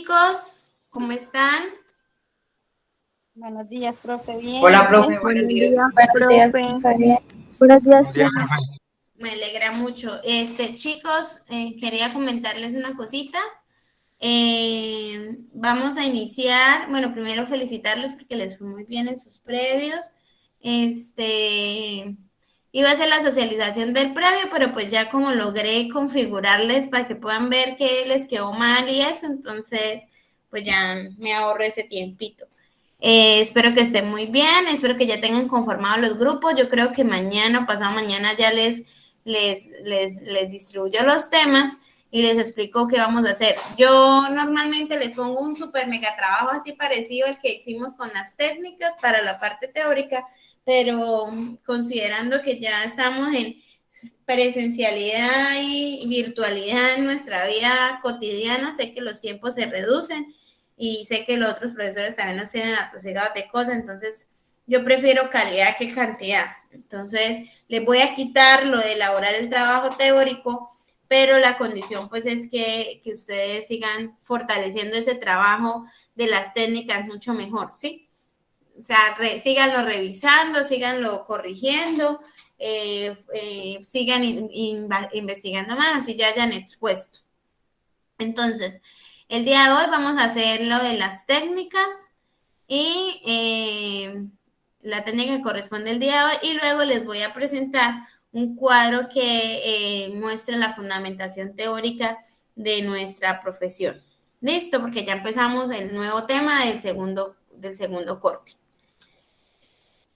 chicos, ¿cómo están? Buenos días, profe. Bien. Hola, profe, buenos Buenos días. días, Buenos días, profe. profe. Buenos días, Buenos días, profe. profe. Me alegra mucho. Chicos, quería comentarles una cosita. Vamos a iniciar, bueno, primero felicitarlos porque les fue muy bien en sus previos. Iba a hacer la socialización del previo, pero pues ya como logré configurarles para que puedan ver qué les quedó mal y eso, entonces pues ya me ahorro ese tiempito. Espero que estén muy bien, espero que ya tengan conformados los grupos. Yo creo que mañana o pasado mañana ya les distribuyo los temas y les explico qué vamos a hacer. Yo normalmente les pongo un super mega trabajo así parecido al que hicimos con las técnicas para la parte teórica, pero considerando que ya estamos en presencialidad y virtualidad en nuestra vida cotidiana, sé que los tiempos se reducen y sé que los otros profesores también nos tienen atosigados de cosas, entonces yo prefiero calidad que cantidad. Entonces, les voy a quitar lo de elaborar el trabajo teórico, pero la condición pues es que ustedes sigan fortaleciendo ese trabajo de las técnicas mucho mejor, ¿sí? O sea, síganlo revisando, síganlo corrigiendo, sigan investigando más, así ya hayan expuesto. Entonces, el día de hoy vamos a hacer lo de las técnicas y la técnica que corresponde el día de hoy y luego les voy a presentar un cuadro que muestra la fundamentación teórica de nuestra profesión. Listo, porque ya empezamos el nuevo tema del segundo corte.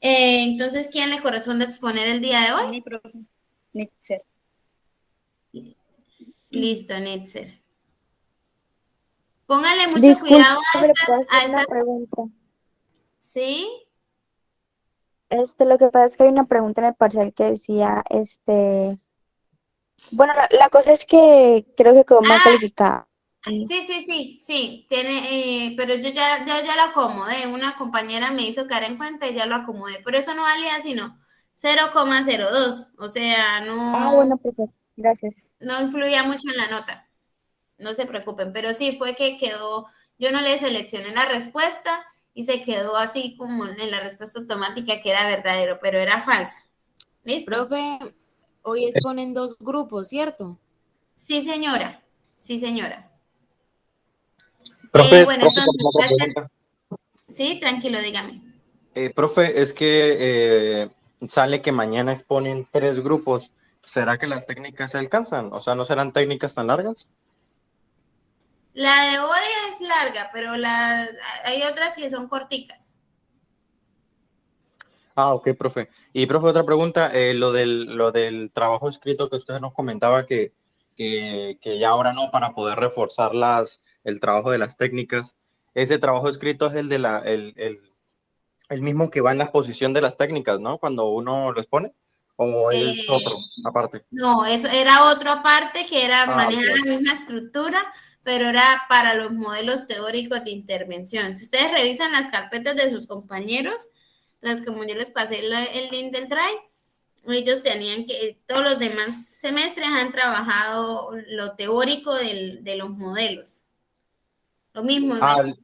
Entonces, ¿quién le corresponde exponer el día de hoy? Mi profe. Nitzer. Listo, Netzer. Póngale mucho Disculpe, cuidado ¿le puedo hacer a una estas, pregunta? ¿sí? Lo que pasa es que hay una pregunta en el parcial que decía, bueno, la cosa es que creo que quedó mal Ah, calificada. sí, tiene, pero yo ya lo acomodé, una compañera me hizo caer en cuenta y ya lo acomodé, pero eso no valía sino 0,02, o sea, Ah, bueno, perfecto. Gracias. no influía mucho en la nota, no se preocupen, pero sí fue que quedó, yo no le seleccioné la respuesta y se quedó así como en la respuesta automática que era verdadero, pero era falso. ¿Listo? Profe, hoy exponen dos grupos, ¿cierto? Sí, señora, sí, señora. Profe, Bueno, profe, con entonces, otra pregunta. sí, tranquilo, dígame. Profe, es que sale que mañana exponen 3 grupos. ¿Será que las técnicas se alcanzan? O sea, ¿no serán técnicas tan largas? La de hoy es larga, pero hay otras que son corticas. Ah, ok, profe. Y, profe, otra pregunta. Lo del trabajo escrito que usted nos comentaba que ya ahora no, para poder reforzar el trabajo de las técnicas. Ese trabajo escrito es el mismo que va en la exposición de las técnicas, ¿no? Cuando uno lo expone, o es Eh, otro, aparte. no, eso era otro aparte que era Ah, ok, manejar ok. la misma estructura, pero era para los modelos teóricos de intervención. Si ustedes revisan las carpetas de sus compañeros, las como yo les pasé el link del Drive, ellos tenían que, todos los demás semestres han trabajado lo teórico de los modelos. Lo mismo, Ah, pero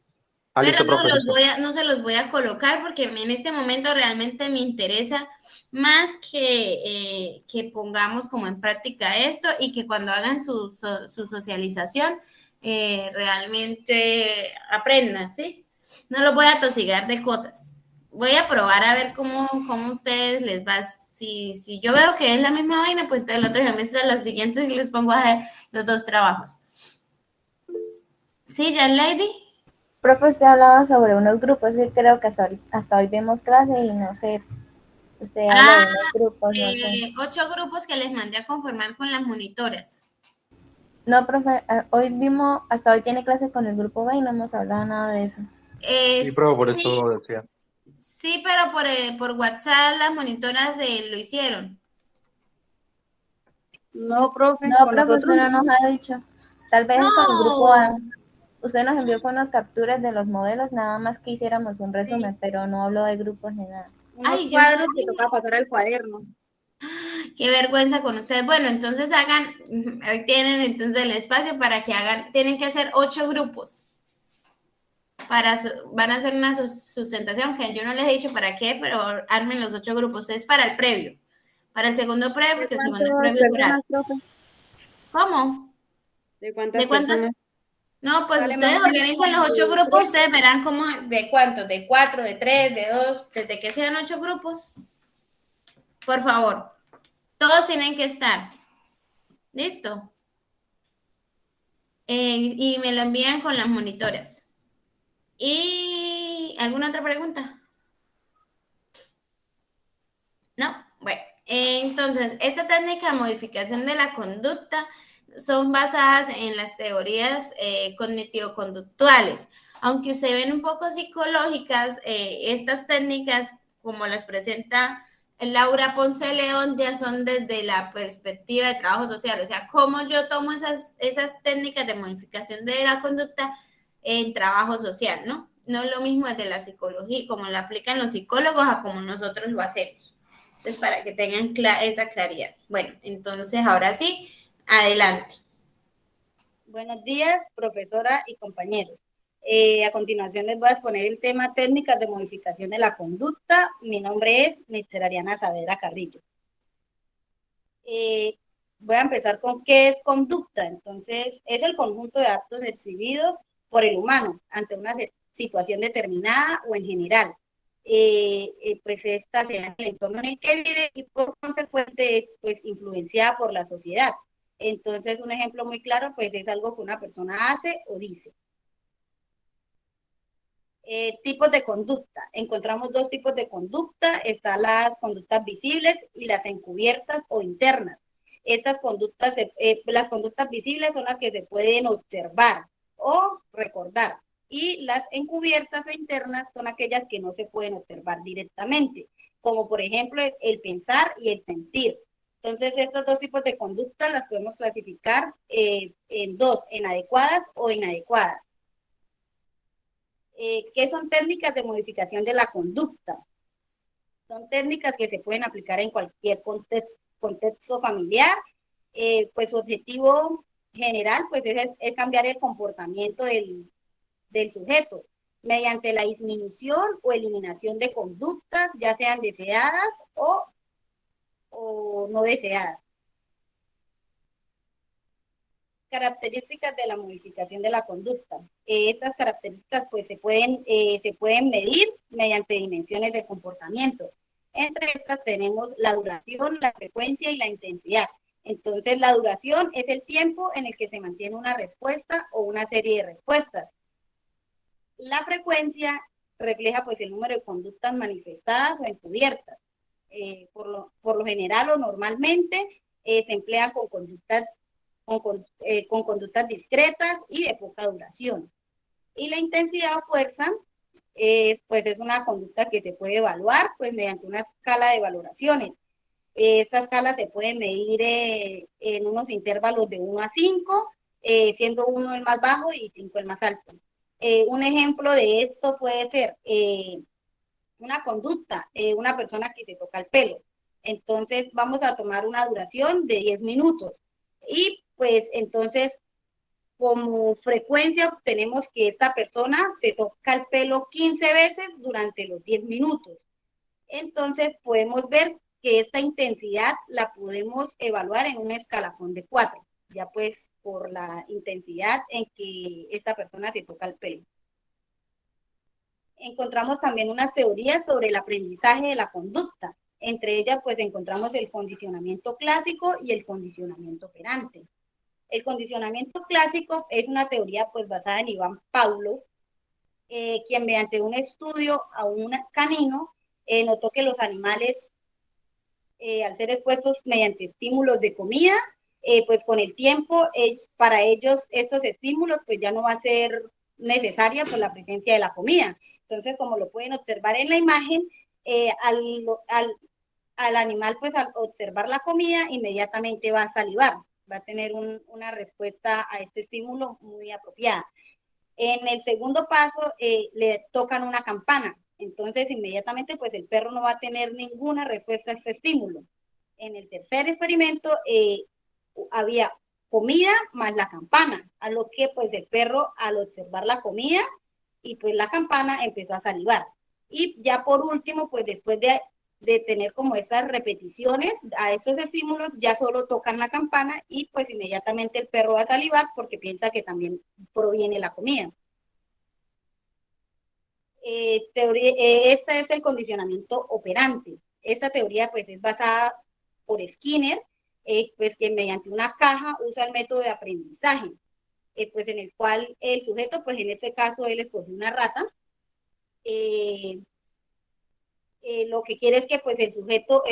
listo, profe, listo. no se los voy a colocar porque en este momento realmente me interesa más que pongamos como en práctica esto y que cuando hagan su socialización realmente aprendan, ¿sí? No los voy a tosigar de cosas. Voy a probar a ver cómo ustedes les va. Si yo veo que es la misma vaina, pues entonces el otro semestre, a los siguientes les pongo a hacer los dos trabajos. ¿Sí, Jan Lady? Profe, usted hablaba sobre unos grupos que creo que hasta hoy vemos clase y no sé, usted habla Ah, de unos grupos, no sé. 8 grupos que les mandé a conformar con las monitoras. No, profe, hoy vimos, hasta hoy tiene clase con el grupo B y no hemos hablado nada de eso. Sí, profe, por Sí, eso decía. sí, pero por WhatsApp las monitoras lo hicieron. No, profe, No, con profe, nosotros usted no nos ha dicho. Tal vez con el grupo A. No, Usted nos envió con unas capturas de los modelos, nada más que hiciéramos un sí, resumen, pero no habló de grupos ni nada. unos ay, yo no cuadros que dije, tocaba pasar al cuaderno. qué vergüenza con ustedes. Bueno, entonces hoy tienen entonces el espacio para que hagan, tienen que hacer 8 grupos. van a hacer una sustentación, que yo no les he dicho para qué, pero armen los 8 grupos. Es para el previo. Para el segundo previo, porque el segundo previo es oral. ¿Cómo? ¿De cuántas ¿De cuántas? personas? No, pues Vale, ustedes más organizan los 8 grupos, ustedes verán cómo, de cuántos, de 4, de 3, de 2, desde que sean 8 grupos. Por favor, todos tienen que estar. ¿Listo? Y me lo envían con las monitoras. ¿Y alguna otra pregunta? No, bueno, entonces, esta técnica de modificación de la conducta son basadas en las teorías cognitivo-conductuales. Aunque se ven un poco psicológicas, estas técnicas, como las presenta Laura Ponce de León, ya son desde la perspectiva de trabajo social. O sea, cómo yo tomo esas técnicas de modificación de la conducta en trabajo social, ¿no? No es lo mismo desde la psicología, como lo aplican los psicólogos, a como nosotros lo hacemos. Entonces, para que tengan esa claridad. Bueno, entonces ahora sí, adelante. Buenos días, profesora y compañeros. A continuación les voy a exponer el tema técnicas de modificación de la conducta. Mi nombre es Nitzer Ariana Saavedra Carrillo. Voy a empezar con qué es conducta. Entonces, es el conjunto de actos exhibidos por el humano ante una situación determinada o en general. Pues esta se da en el entorno en el que vive y por consecuente es pues influenciada por la sociedad. Entonces, un ejemplo muy claro, pues es algo que una persona hace o dice. Tipos de conducta. Encontramos 2 tipos de conducta. Están las conductas visibles y las encubiertas o internas. Estas conductas, las conductas visibles son las que se pueden observar o recordar. Y las encubiertas o internas son aquellas que no se pueden observar directamente, como por ejemplo el pensar y el sentir. Entonces, estos 2 tipos de conductas las podemos clasificar en 2, en adecuadas o inadecuadas. ¿Qué son técnicas de modificación de la conducta? Son técnicas que se pueden aplicar en cualquier contexto familiar. Pues su objetivo general pues es cambiar el comportamiento del sujeto mediante la disminución o eliminación de conductas, ya sean deseadas o no deseadas. Características de la modificación de la conducta. Estas características pues se pueden medir mediante dimensiones de comportamiento. Entre estas tenemos la duración, la frecuencia y la intensidad. Entonces, la duración es el tiempo en el que se mantiene una respuesta o una serie de respuestas. La frecuencia refleja pues el número de conductas manifestadas o encubiertas. Por lo general o normalmente se emplean con conductas discretas y de poca duración. Y la intensidad o fuerza, pues es una conducta que se puede evaluar pues mediante una escala de valoraciones. Esta escala se puede medir en unos intervalos de 1 a 5, siendo 1 el más bajo y 5 el más alto. Un ejemplo de esto puede ser una conducta, una persona que se toca el pelo. Entonces vamos a tomar una duración de 10 minutos. Y pues entonces, como frecuencia, obtenemos que esta persona se toca el pelo 15 veces durante los 10 minutos. Entonces, podemos ver que esta intensidad la podemos evaluar en un escalafón de 4, ya pues por la intensidad en que esta persona se toca el pelo. Encontramos también unas teorías sobre el aprendizaje de la conducta. Entre ellas, pues encontramos el condicionamiento clásico y el condicionamiento operante. El condicionamiento clásico es una teoría pues basada en Iván Pavlov, quien mediante un estudio a un canino notó que los animales, al ser expuestos mediante estímulos de comida, pues con el tiempo para ellos estos estímulos pues ya no va a ser necesaria pues la presencia de la comida. Entonces, como lo pueden observar en la imagen, al animal pues al observar la comida inmediatamente va a salivar, va a tener una respuesta a este estímulo muy apropiada. En el segundo paso le tocan una campana, entonces inmediatamente pues el perro no va a tener ninguna respuesta a este estímulo. En el tercer experimento había comida más la campana, a lo que pues el perro al observar la comida y pues la campana empezó a salivar. Y ya por último, pues después de tener como estas repeticiones a esos estímulos, ya solo tocan la campana y pues inmediatamente el perro va a salivar porque piensa que también proviene la comida. Este es el condicionamiento operante. Esta teoría pues es basada por Skinner, pues que mediante una caja usa el método de aprendizaje, pues en el cual el sujeto, pues en este caso él escogió una rata. Lo que quiere es que pues el sujeto,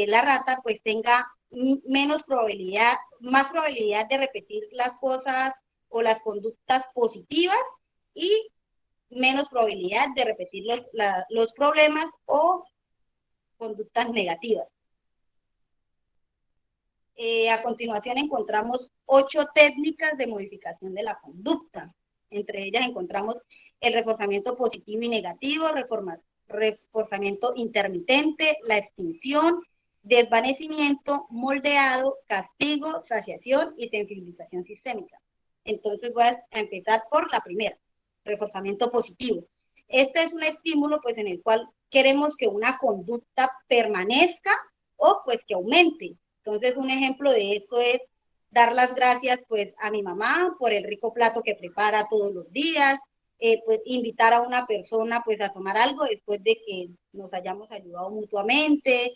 la rata, pues tenga menos probabilidad, más probabilidad de repetir las cosas o las conductas positivas y menos probabilidad de repetir los problemas o conductas negativas. A continuación encontramos 8 técnicas de modificación de la conducta. Entre ellas encontramos el reforzamiento positivo y negativo, reforzamiento intermitente, la extinción, desvanecimiento, moldeado, castigo, saciación y sensibilización sistémica. Entonces voy a empezar por la primera, reforzamiento positivo. Este es un estímulo pues en el cual queremos que una conducta permanezca o pues que aumente. Entonces un ejemplo de eso es dar las gracias pues a mi mamá por el rico plato que prepara todos los días, pues invitar a una persona pues a tomar algo después de que nos hayamos ayudado mutuamente,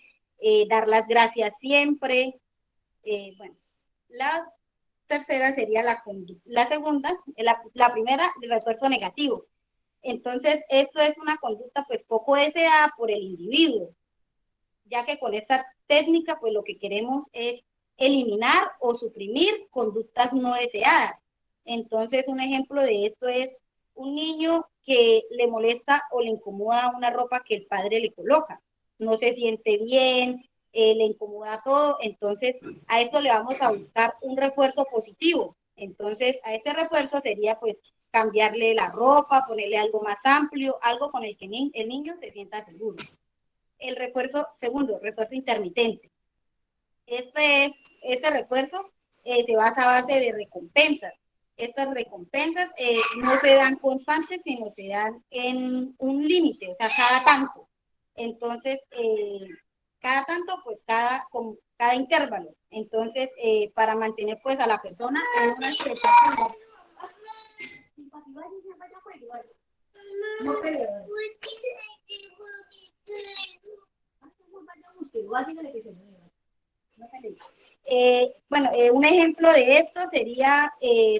dar las gracias siempre. Bueno, la tercera sería la segunda, la primera, el refuerzo negativo. Entonces, eso es una conducta pues poco deseada por el individuo, ya que con esta técnica pues lo que queremos es eliminar o suprimir conductas no deseadas. Entonces, un ejemplo de esto es un niño que le molesta o le incomoda una ropa que el padre le coloca. No se siente bien, le incomoda todo, entonces a esto le vamos a buscar un refuerzo positivo. Entonces, a ese refuerzo sería pues cambiarle la ropa, ponerle algo más amplio, algo con el que el niño se sienta seguro. El refuerzo, segundo, refuerzo intermitente. Este refuerzo se basa a base de recompensas. Estas recompensas no se dan constantes, sino se dan en un límite, o sea, cada tanto. Entonces, cada tanto, pues con cada intervalo. Entonces, para mantener pues a la persona en una expectativa. No peleo. Bueno, un ejemplo de esto sería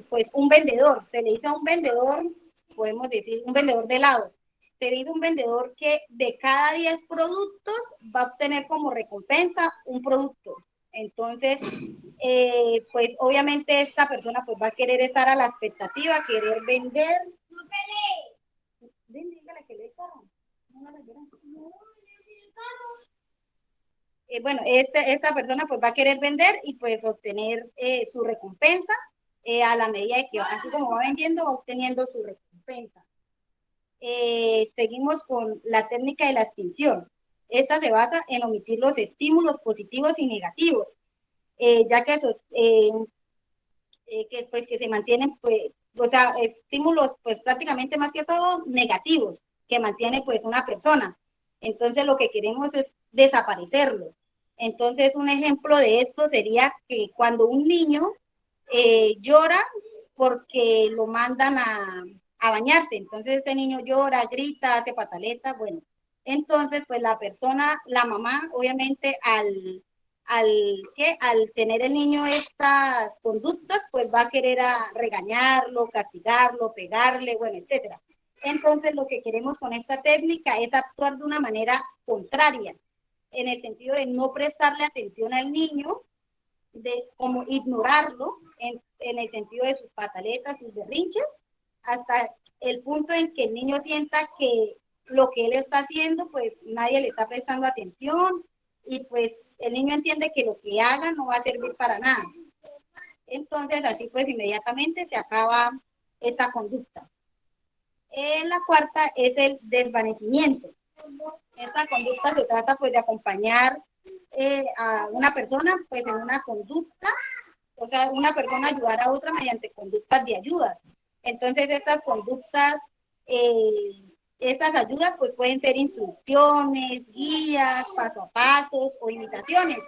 pues un vendedor. Se le dice a un vendedor, podemos decir, un vendedor de helados. Se le dice a un vendedor que de cada 10 productos va a obtener como recompensa un producto. Entonces, pues obviamente esta persona pues va a querer estar a la expectativa, querer vender. No peleé. Ven, dígale que le carro. No la quieran. Bueno, esta persona pues va a querer vender y pues obtener su recompensa a la medida de que así como va vendiendo, va obteniendo su recompensa. Seguimos con la técnica de la extinción. Esta se basa en omitir los estímulos positivos y negativos, ya que esos, que se mantienen, pues, o sea, estímulos pues prácticamente más que todo negativos, que mantiene pues una persona. Entonces lo que queremos es desaparecerlos. Entonces, un ejemplo de esto sería que cuando un niño llora porque lo mandan a bañarse, entonces este niño llora, grita, hace pataleta, bueno, entonces pues la persona, la mamá, obviamente al tener el niño estas conductas, pues va a querer regañarlo, castigarlo, pegarle, bueno, etcétera. Entonces, lo que queremos con esta técnica es actuar de una manera contraria, en el sentido de no prestarle atención al niño, de como ignorarlo en el sentido de sus pataletas, sus berrinches, hasta el punto en que el niño sienta que lo que él está haciendo, pues nadie le está prestando atención y pues el niño entiende que lo que haga no va a servir para nada. Entonces, así pues inmediatamente se acaba esta conducta. La cuarta es el desvanecimiento. Esta conducta se trata pues de acompañar a una persona pues en una conducta, o sea, una persona ayudar a otra mediante conductas de ayuda. Entonces estas conductas estas ayudas pues pueden ser instrucciones, guías, paso a pasos o imitaciones.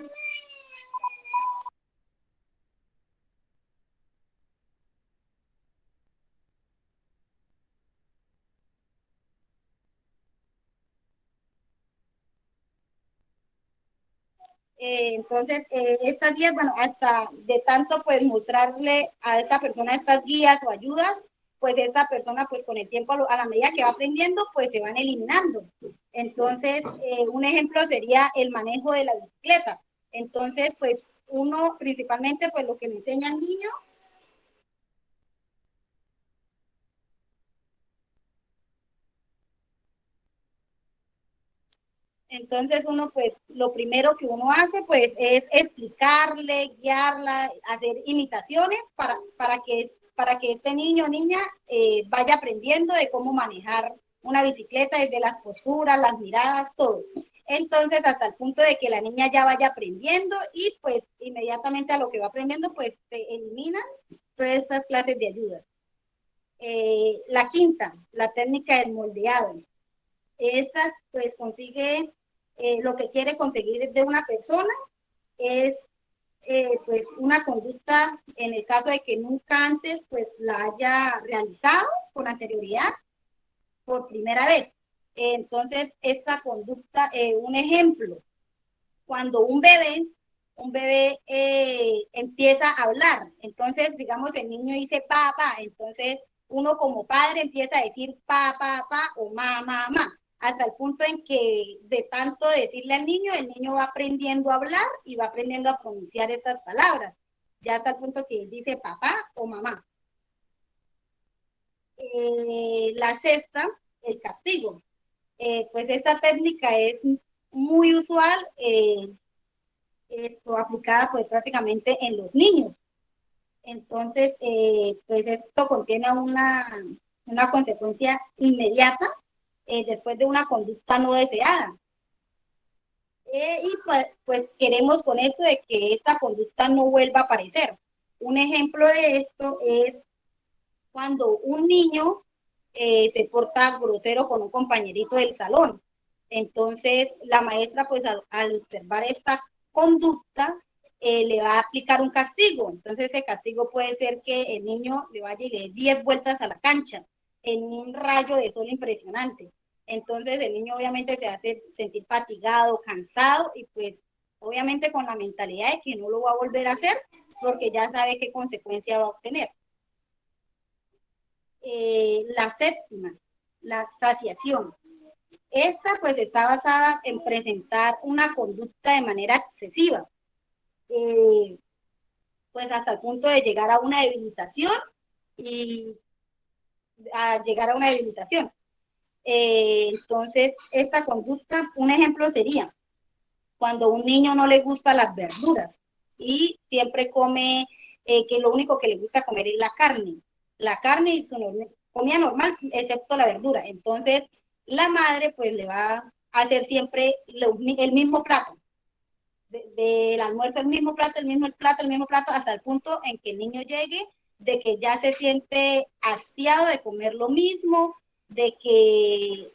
Entonces, estas guías, bueno, hasta de tanto pues mostrarle a esta persona estas guías o ayudas, pues esta persona pues con el tiempo, a la medida que va aprendiendo, pues se van eliminando. Entonces, un ejemplo sería el manejo de la bicicleta. Entonces, pues uno principalmente pues lo que le enseña al niño. Entonces uno pues lo primero que uno hace pues es explicarle, guiarla, hacer imitaciones para que este niño o niña vaya aprendiendo de cómo manejar una bicicleta desde las posturas, las miradas, todo. Entonces hasta el punto de que la niña ya vaya aprendiendo y pues inmediatamente a lo que va aprendiendo pues se eliminan todas estas clases de ayuda. La quinta, la técnica del moldeado. Esta pues consigue lo que quiere conseguir de una persona es pues una conducta en el caso de que nunca antes pues la haya realizado con anterioridad por primera vez. Entonces esta conducta, un ejemplo, cuando un bebé empieza a hablar, entonces digamos el niño dice papá, entonces uno como padre empieza a decir pa o ma, hasta el punto en que de tanto decirle al niño, el niño va aprendiendo a hablar y va aprendiendo a pronunciar estas palabras, ya hasta el punto que dice papá o mamá. La sexta, el castigo. Pues esta técnica es muy usual, aplicada pues prácticamente en los niños. Entonces, pues esto contiene una consecuencia inmediata después de una conducta no deseada. Y pues queremos con esto de que esta conducta no vuelva a aparecer. Un ejemplo de esto es cuando un niño se porta grosero con un compañerito del salón. Entonces, la maestra, pues al observar esta conducta, le va a aplicar un castigo. Entonces, ese castigo puede ser que el niño le vaya y le dé 10 vueltas a la cancha en un rayo de sol impresionante. Entonces, el niño obviamente se hace sentir fatigado, cansado y pues obviamente con la mentalidad de que no lo va a volver a hacer porque ya sabe qué consecuencia va a obtener. La séptima, la saciación. Esta pues está basada en presentar una conducta de manera excesiva, pues hasta el punto de llegar a una debilitación y a llegar a una debilitación. Entonces, esta conducta, un ejemplo sería cuando a un niño no le gustan las verduras y siempre come, que lo único que le gusta comer es la carne y su comida normal, excepto la verdura. Entonces, la madre pues le va a hacer siempre el mismo plato, del almuerzo el mismo plato, el mismo plato, hasta el punto en que el niño llegue, de que ya se siente hastiado de comer lo mismo, de que,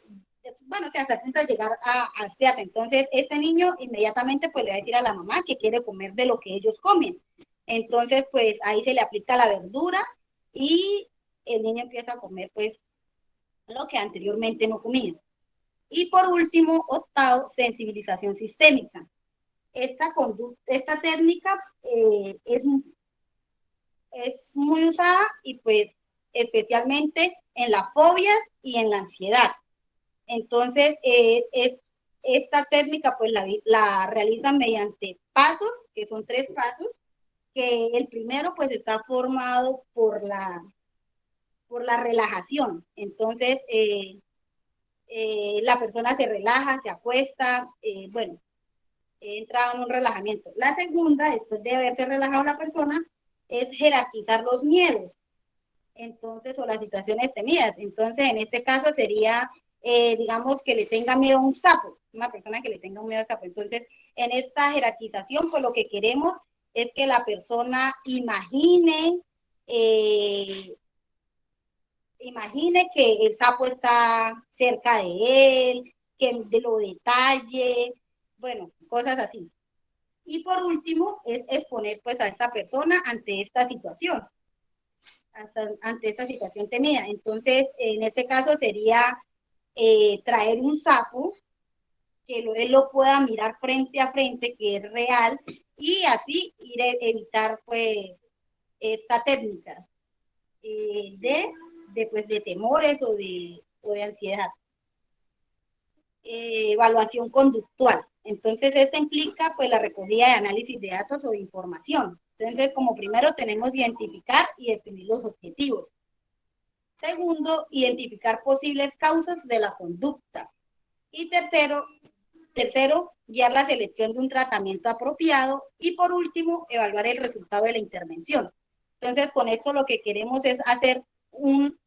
bueno, o sea, hasta el punto de llegar a hastiarse. Entonces, este niño inmediatamente pues le va a decir a la mamá que quiere comer de lo que ellos comen. Entonces, pues ahí se le aplica la verdura y el niño empieza a comer pues lo que anteriormente no comía. Y por último, octavo, sensibilización sistémica. Esta técnica es muy usada y pues especialmente en la fobia y en la ansiedad. Entonces, esta técnica pues la realizan mediante pasos, que son 3 pasos, que el primero pues está formado por la relajación. Entonces, la persona se relaja, se acuesta, bueno, entra en un relajamiento. La segunda, después de haberse relajado la persona, es jerarquizar los miedos, entonces, o las situaciones temidas. Entonces, en este caso sería, digamos, que le tenga miedo a un sapo, una persona que le tenga miedo a un sapo. Entonces, en esta jerarquización, pues lo que queremos es que la persona imagine imagine que el sapo está cerca de él, que lo detalle, bueno, cosas así. Y por último, es exponer pues a esta persona ante esta situación, ante esta situación temida. Entonces, en este caso sería traer un sapo que él lo pueda mirar frente a frente, que es real, y así ir a evitar pues esta técnica pues, de temores o de ansiedad. Evaluación conductual. Entonces, esto implica pues la recogida de análisis de datos o de información. Entonces, como primero tenemos identificar y definir los objetivos. Segundo, identificar posibles causas de la conducta. Y tercero, guiar la selección de un tratamiento apropiado. Y por último, evaluar el resultado de la intervención. Entonces, con esto lo que queremos es hacer un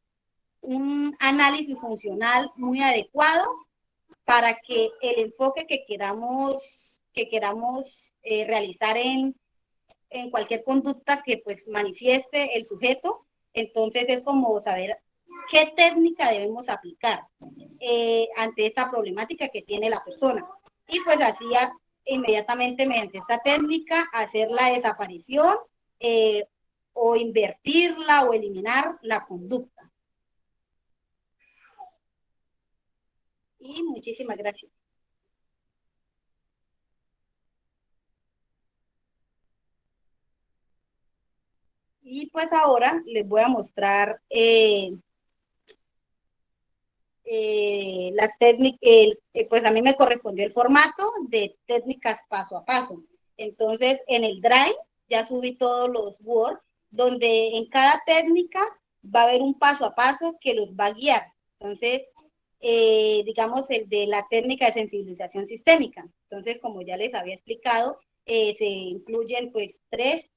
análisis funcional muy adecuado para que el enfoque que queramos realizar en cualquier conducta que pues manifieste el sujeto, entonces es como saber qué técnica debemos aplicar ante esta problemática que tiene la persona. Y pues así inmediatamente mediante esta técnica hacer la desaparición o invertirla o eliminar la conducta. Y muchísimas gracias. Y pues ahora les voy a mostrar las técnicas, pues a mí me correspondió el formato de técnicas paso a paso. Entonces, en el Drive ya subí todos los Word, donde en cada técnica va a haber un paso a paso que los va a guiar. Entonces, digamos, el de la técnica de sensibilización sistémica. Entonces, como ya les había explicado, se incluyen pues tres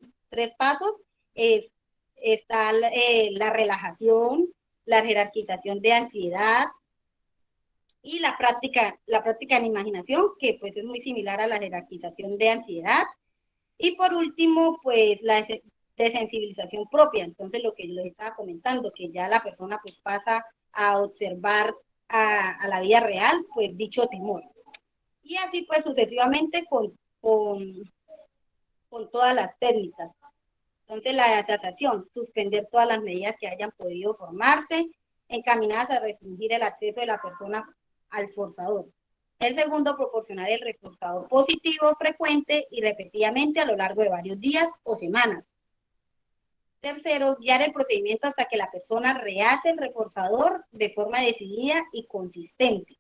pasos. Está la relajación, la jerarquización de ansiedad y la práctica en imaginación, que pues es muy similar a la jerarquización de ansiedad. Y por último, pues la desensibilización propia. Entonces, lo que yo les estaba comentando, que ya la persona pues pasa a observar a la vida real, pues dicho temor. Y así pues sucesivamente con todas las técnicas. Entonces, la desasación, suspender todas las medidas que hayan podido formarse, encaminadas a restringir el acceso de la persona al forzador. El segundo, proporcionar el reforzador positivo frecuente y repetidamente a lo largo de varios días o semanas. Tercero, guiar el procedimiento hasta que la persona rehace el reforzador de forma decidida y consistente.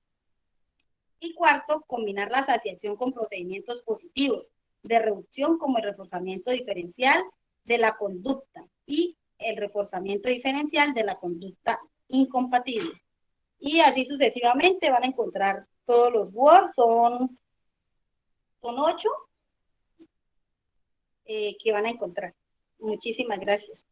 Y cuarto, combinar la asociación con procedimientos positivos de reducción como el reforzamiento diferencial de la conducta y el reforzamiento diferencial de la conducta incompatible. Y así sucesivamente van a encontrar todos los Word, son 8 que van a encontrar. Muchísimas gracias.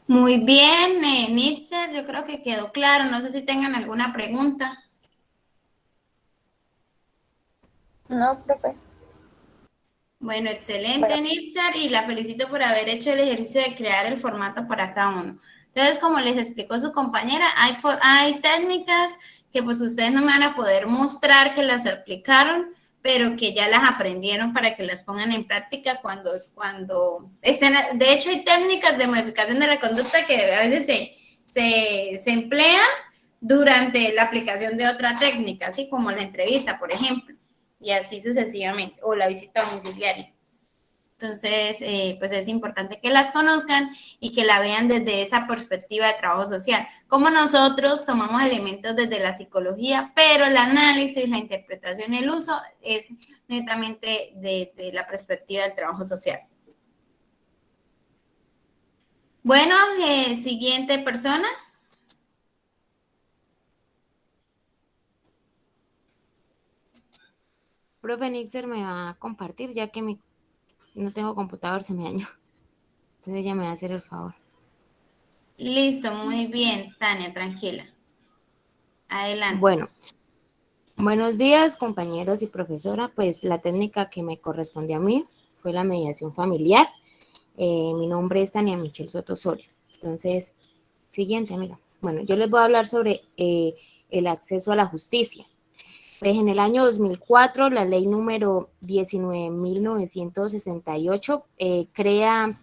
Muy bien, Nitzer, yo creo que quedó claro. No sé si tengan alguna pregunta. No, profe. Bueno, excelente, Nitzer, y la felicito por haber hecho el ejercicio de crear el formato para cada uno. Entonces, como les explicó su compañera, hay técnicas que pues ustedes no me van a poder mostrar que las aplicaron, pero que ya las aprendieron para que las pongan en práctica cuando estén. De hecho, hay técnicas de modificación de la conducta que a veces se emplean durante la aplicación de otra técnica, así como la entrevista, por ejemplo, y así sucesivamente, o la visita domiciliaria. Entonces, pues es importante que las conozcan y que la vean desde esa perspectiva de trabajo social. Como nosotros tomamos elementos desde la psicología, pero el análisis, la interpretación y el uso es netamente desde la perspectiva del trabajo social. Bueno, siguiente persona. Profe Nixer me va a compartir, ya que no tengo computador, se me dañó. Entonces ella me va a hacer el favor. Listo, muy bien, Tania, tranquila. Adelante. Bueno, Buenos días, compañeros y profesora. Pues la técnica que me correspondió a mí fue la mediación familiar. Mi nombre es Tania Michelle Soto Osorio. Entonces, siguiente, amiga. Bueno, yo les voy a hablar sobre el acceso a la justicia. Pues en el año 2004, la ley número 19.968 crea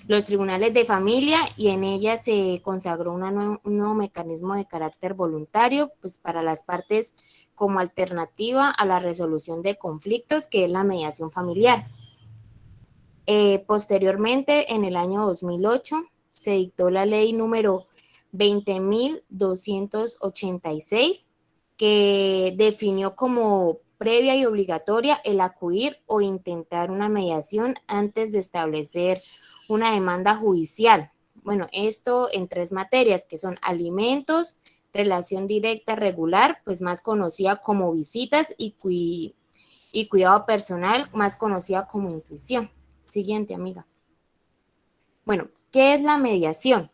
los tribunales de familia y en ella se consagró un nuevo mecanismo de carácter voluntario pues para las partes como alternativa a la resolución de conflictos, que es la mediación familiar. Posteriormente, en el año 2008, se dictó la ley número 20.286, que definió como previa y obligatoria el acudir o intentar una mediación antes de establecer una demanda judicial. Bueno, esto en 3 materias, que son alimentos, relación directa regular, pues más conocida como visitas, y cuidado personal, más conocida como intuición. Siguiente, amiga. Bueno, ¿qué es la mediación?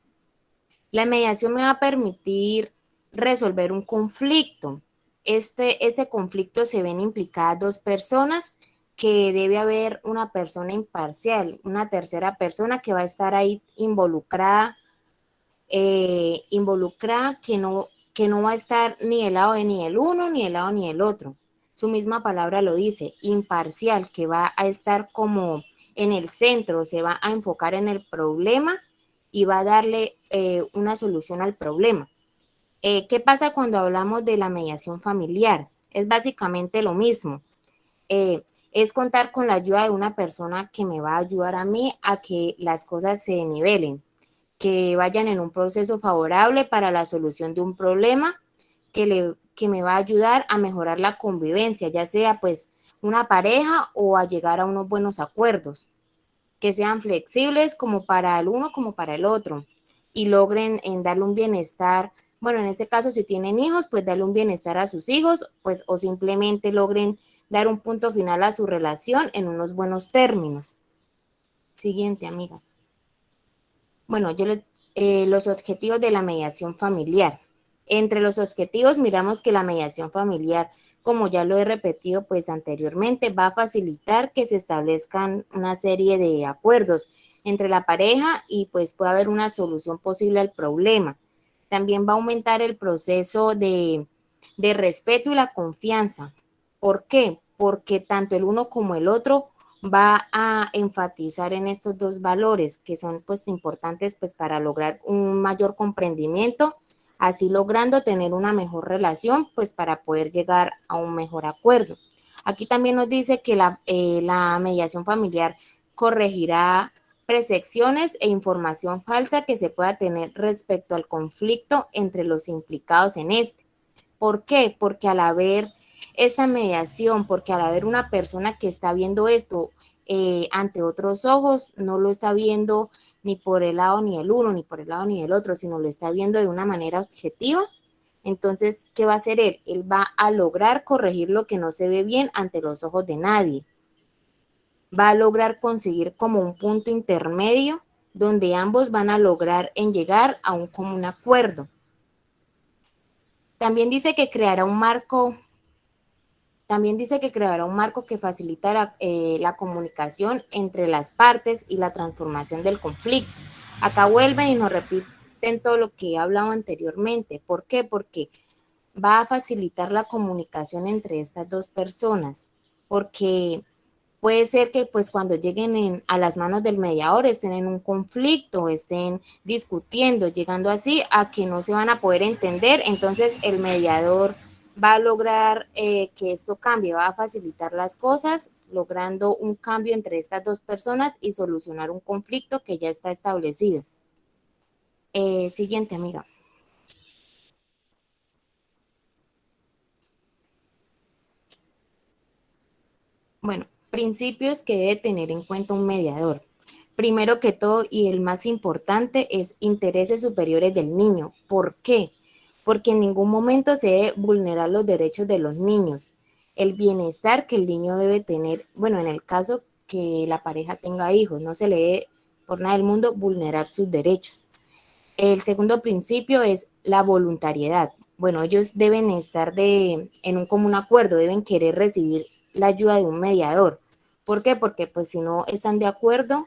La mediación me va a permitir resolver un conflicto. Este conflicto se ven implicadas 2 personas, que debe haber una persona imparcial, una tercera persona que va a estar ahí involucrada que no va a estar ni del lado de ni el uno, ni del lado ni el otro. Su misma palabra lo dice, imparcial, que va a estar como en el centro, se va a enfocar en el problema y va a darle una solución al problema. ¿Qué pasa cuando hablamos de la mediación familiar? Es básicamente lo mismo. Es contar con la ayuda de una persona que me va a ayudar a mí a que las cosas se nivelen, que vayan en un proceso favorable para la solución de un problema que me va a ayudar a mejorar la convivencia, ya sea pues una pareja o a llegar a unos buenos acuerdos, que sean flexibles como para el uno como para el otro y logren darle un bienestar. Bueno, en este caso, si tienen hijos, pues darle un bienestar a sus hijos, pues o simplemente logren dar un punto final a su relación en unos buenos términos. Siguiente, amiga. Bueno, los objetivos de la mediación familiar. Entre los objetivos miramos que la mediación familiar, como ya lo he repetido pues anteriormente, va a facilitar que se establezcan una serie de acuerdos entre la pareja y pues puede haber una solución posible al problema. También va a aumentar el proceso de respeto y la confianza. ¿Por qué? Porque tanto el uno como el otro va a enfatizar en estos 2 valores que son pues importantes pues para lograr un mayor comprendimiento, así logrando tener una mejor relación pues para poder llegar a un mejor acuerdo. Aquí también nos dice que la mediación familiar corregirá percepciones e información falsa que se pueda tener respecto al conflicto entre los implicados en este. ¿Por qué? Porque al haber esta mediación, porque al haber una persona que está viendo esto ante otros ojos, no lo está viendo ni por el lado ni el uno, ni por el lado ni el otro, sino lo está viendo de una manera objetiva. Entonces, ¿qué va a hacer él? Él va a lograr corregir lo que no se ve bien ante los ojos de nadie. Va a lograr conseguir como un punto intermedio donde ambos van a lograr en llegar a un común acuerdo. También dice que creará un marco que facilita la comunicación entre las partes y la transformación del conflicto. Acá vuelven y nos repiten todo lo que he hablado anteriormente. ¿Por qué? Porque va a facilitar la comunicación entre estas 2 personas, porque puede ser que pues cuando lleguen a las manos del mediador estén en un conflicto, estén discutiendo, llegando así a que no se van a poder entender. Entonces el mediador va a lograr que esto cambie, va a facilitar las cosas, logrando un cambio entre estas 2 personas y solucionar un conflicto que ya está establecido. Siguiente, amiga. Bueno, principios que debe tener en cuenta un mediador. Primero que todo, y el más importante, es intereses superiores del niño. ¿Por qué? Porque en ningún momento se debe vulnerar los derechos de los niños. El bienestar que el niño debe tener, bueno, en el caso que la pareja tenga hijos, no se le debe por nada del mundo vulnerar sus derechos. El segundo principio es la voluntariedad. bueno, ellos deben estar en un común acuerdo, deben querer recibir la ayuda de un mediador. ¿Por qué? Porque pues si no están de acuerdo,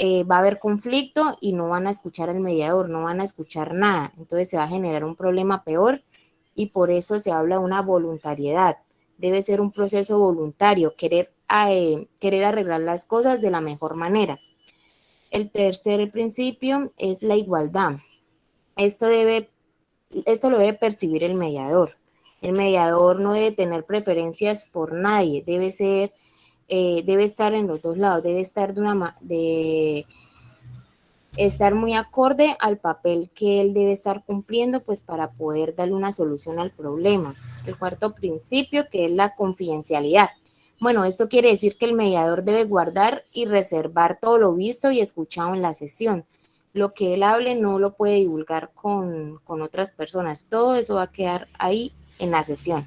va a haber conflicto y no van a escuchar al mediador, no van a escuchar nada. Entonces se va a generar un problema peor y por eso se habla de una voluntariedad. Debe ser un proceso voluntario, querer arreglar las cosas de la mejor manera. El tercer principio es la igualdad. Esto lo debe percibir el mediador. El mediador no debe tener preferencias por nadie, debe estar en los dos lados, debe estar estar muy acorde al papel que él debe estar cumpliendo, pues para poder darle una solución al problema. El cuarto principio, que es la confidencialidad. Bueno, esto quiere decir que el mediador debe guardar y reservar todo lo visto y escuchado en la sesión. Lo que él hable no lo puede divulgar con otras personas. Todo eso va a quedar ahí en la sesión.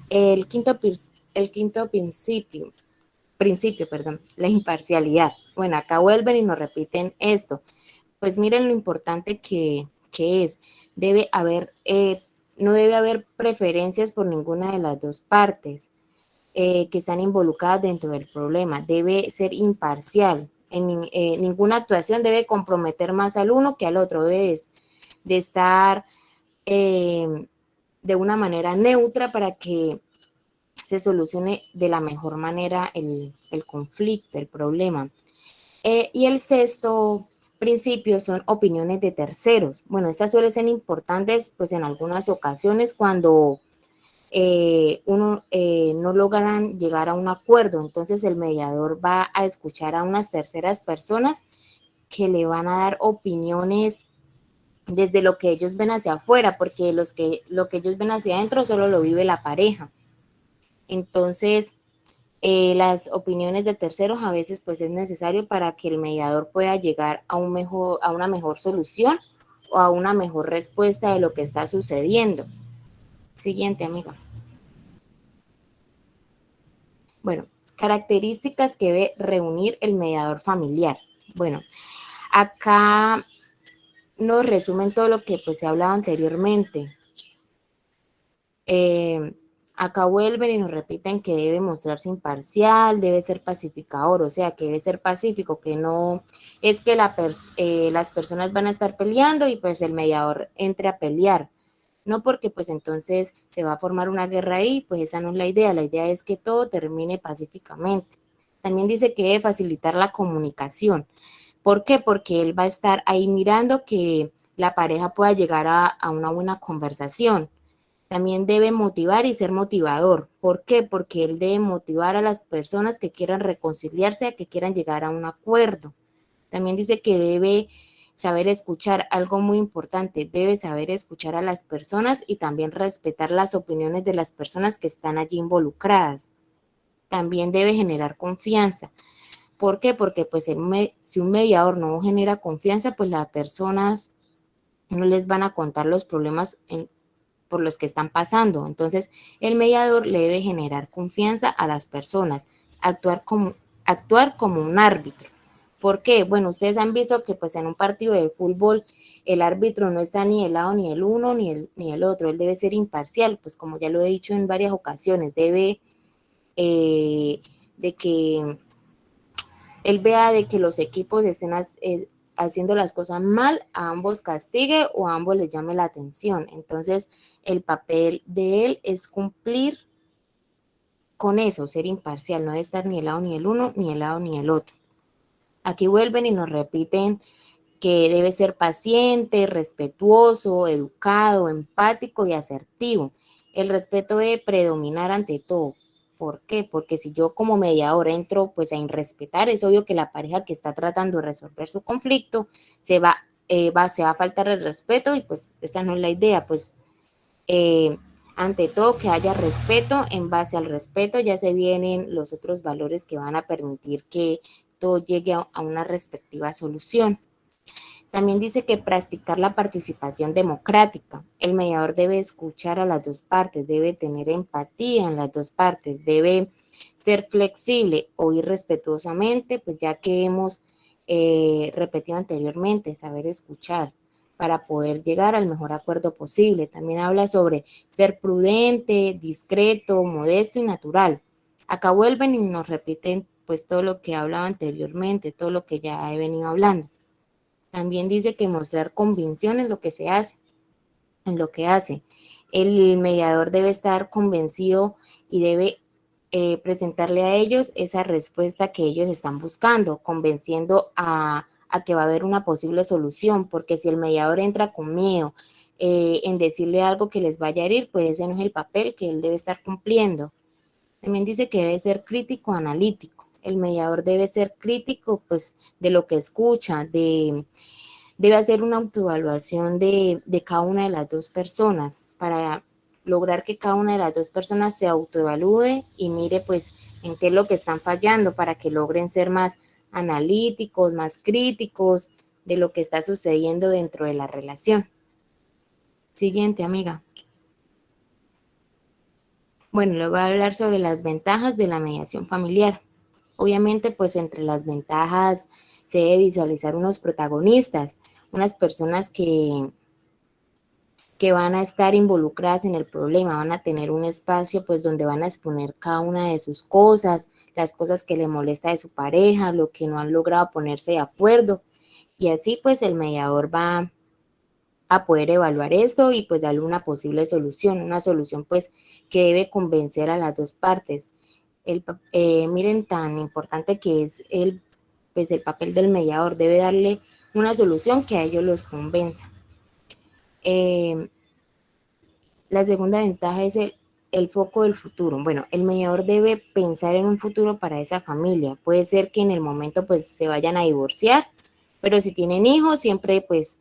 El quinto principio, la imparcialidad. Bueno, acá vuelven y nos repiten esto. Pues miren lo importante que es. No debe haber preferencias por ninguna de las dos partes que están involucradas dentro del problema. Debe ser imparcial. Ninguna actuación debe comprometer más al uno que al otro. Debe de estar de una manera neutra para que se solucione de la mejor manera el conflicto, el problema. Y el sexto principio son opiniones de terceros. Bueno, estas suelen ser importantes pues en algunas ocasiones cuando no logran llegar a un acuerdo. Entonces el mediador va a escuchar a unas terceras personas que le van a dar opiniones desde lo que ellos ven hacia afuera, porque lo que ellos ven hacia adentro solo lo vive la pareja. Entonces, las opiniones de terceros a veces pues es necesario para que el mediador pueda llegar a una mejor solución o a una mejor respuesta de lo que está sucediendo. Siguiente, amiga. Bueno, características que debe reunir el mediador familiar. Bueno, acá nos resumen todo lo que pues se ha hablado anteriormente. Acá vuelven y nos repiten que debe mostrarse imparcial, debe ser pacificador, o sea, que debe ser pacífico, que no es que las personas van a estar peleando y pues el mediador entre a pelear. No, porque pues entonces se va a formar una guerra ahí, pues esa no es la idea es que todo termine pacíficamente. También dice que debe facilitar la comunicación. ¿Por qué? Porque él va a estar ahí mirando que la pareja pueda llegar a una buena conversación. También debe motivar y ser motivador. ¿Por qué? Porque él debe motivar a las personas que quieran reconciliarse, a que quieran llegar a un acuerdo. También dice que debe saber escuchar, algo muy importante, debe saber escuchar a las personas y también respetar las opiniones de las personas que están allí involucradas. También debe generar confianza. ¿Por qué? Porque pues si un mediador no genera confianza, pues las personas no les van a contar los problemas por los que están pasando. Entonces, el mediador le debe generar confianza a las personas, actuar como un árbitro. ¿Por qué? Bueno, ustedes han visto que pues en un partido de fútbol el árbitro no está ni del lado ni el uno ni el otro, él debe ser imparcial, pues como ya lo he dicho en varias ocasiones, debe de que él vea de que los equipos estén haciendo las cosas mal, a ambos castigue o a ambos les llame la atención. Entonces, el papel de él es cumplir con eso, ser imparcial, no debe estar ni el lado ni el uno, ni el lado ni el otro. Aquí vuelven y nos repiten que debe ser paciente, respetuoso, educado, empático y asertivo. El respeto debe predominar ante todo. ¿Por qué? Porque si yo como mediador entro pues a irrespetar, es obvio que la pareja que está tratando de resolver su conflicto se va a faltar el respeto y pues esa no es la idea, pues ante todo que haya respeto, en base al respeto ya se vienen los otros valores que van a permitir que todo llegue a una respectiva solución. También dice que practicar la participación democrática. El mediador debe escuchar a las dos partes, debe tener empatía en las dos partes, debe ser flexible, oír respetuosamente, pues ya que hemos repetido anteriormente, saber escuchar, para poder llegar al mejor acuerdo posible. También habla sobre ser prudente, discreto, modesto y natural. Acá vuelven y nos repiten pues todo lo que he hablado anteriormente, todo lo que ya he venido hablando. También dice que mostrar convicción en lo que se hace, en lo que hace. El mediador debe estar convencido y debe presentarle a ellos esa respuesta que ellos están buscando, convenciendo a que va a haber una posible solución, porque si el mediador entra con miedo en decirle algo que les vaya a herir, pues ese no es el papel que él debe estar cumpliendo. También dice que debe ser crítico, analítico. El mediador debe ser crítico, pues, de lo que escucha, debe hacer una autoevaluación de cada una de las dos personas para lograr que cada una de las dos personas se autoevalúe y mire pues en qué es lo que están fallando para que logren ser más analíticos, más críticos de lo que está sucediendo dentro de la relación. Siguiente, amiga. Bueno, le voy a hablar sobre las ventajas de la mediación familiar. Obviamente, pues entre las ventajas se debe visualizar unos protagonistas, unas personas que van a estar involucradas en el problema, van a tener un espacio pues donde van a exponer cada una de sus cosas, las cosas que le molesta de su pareja, lo que no han logrado ponerse de acuerdo, y así pues el mediador va a poder evaluar esto y pues darle una posible solución, una solución pues que debe convencer a las dos partes. Miren tan importante que es pues el papel del mediador, debe darle una solución que a ellos los convenza. La segunda ventaja es el foco del futuro. Bueno, el mediador debe pensar en un futuro para esa familia. Puede ser que en el momento pues se vayan a divorciar, pero si tienen hijos siempre pues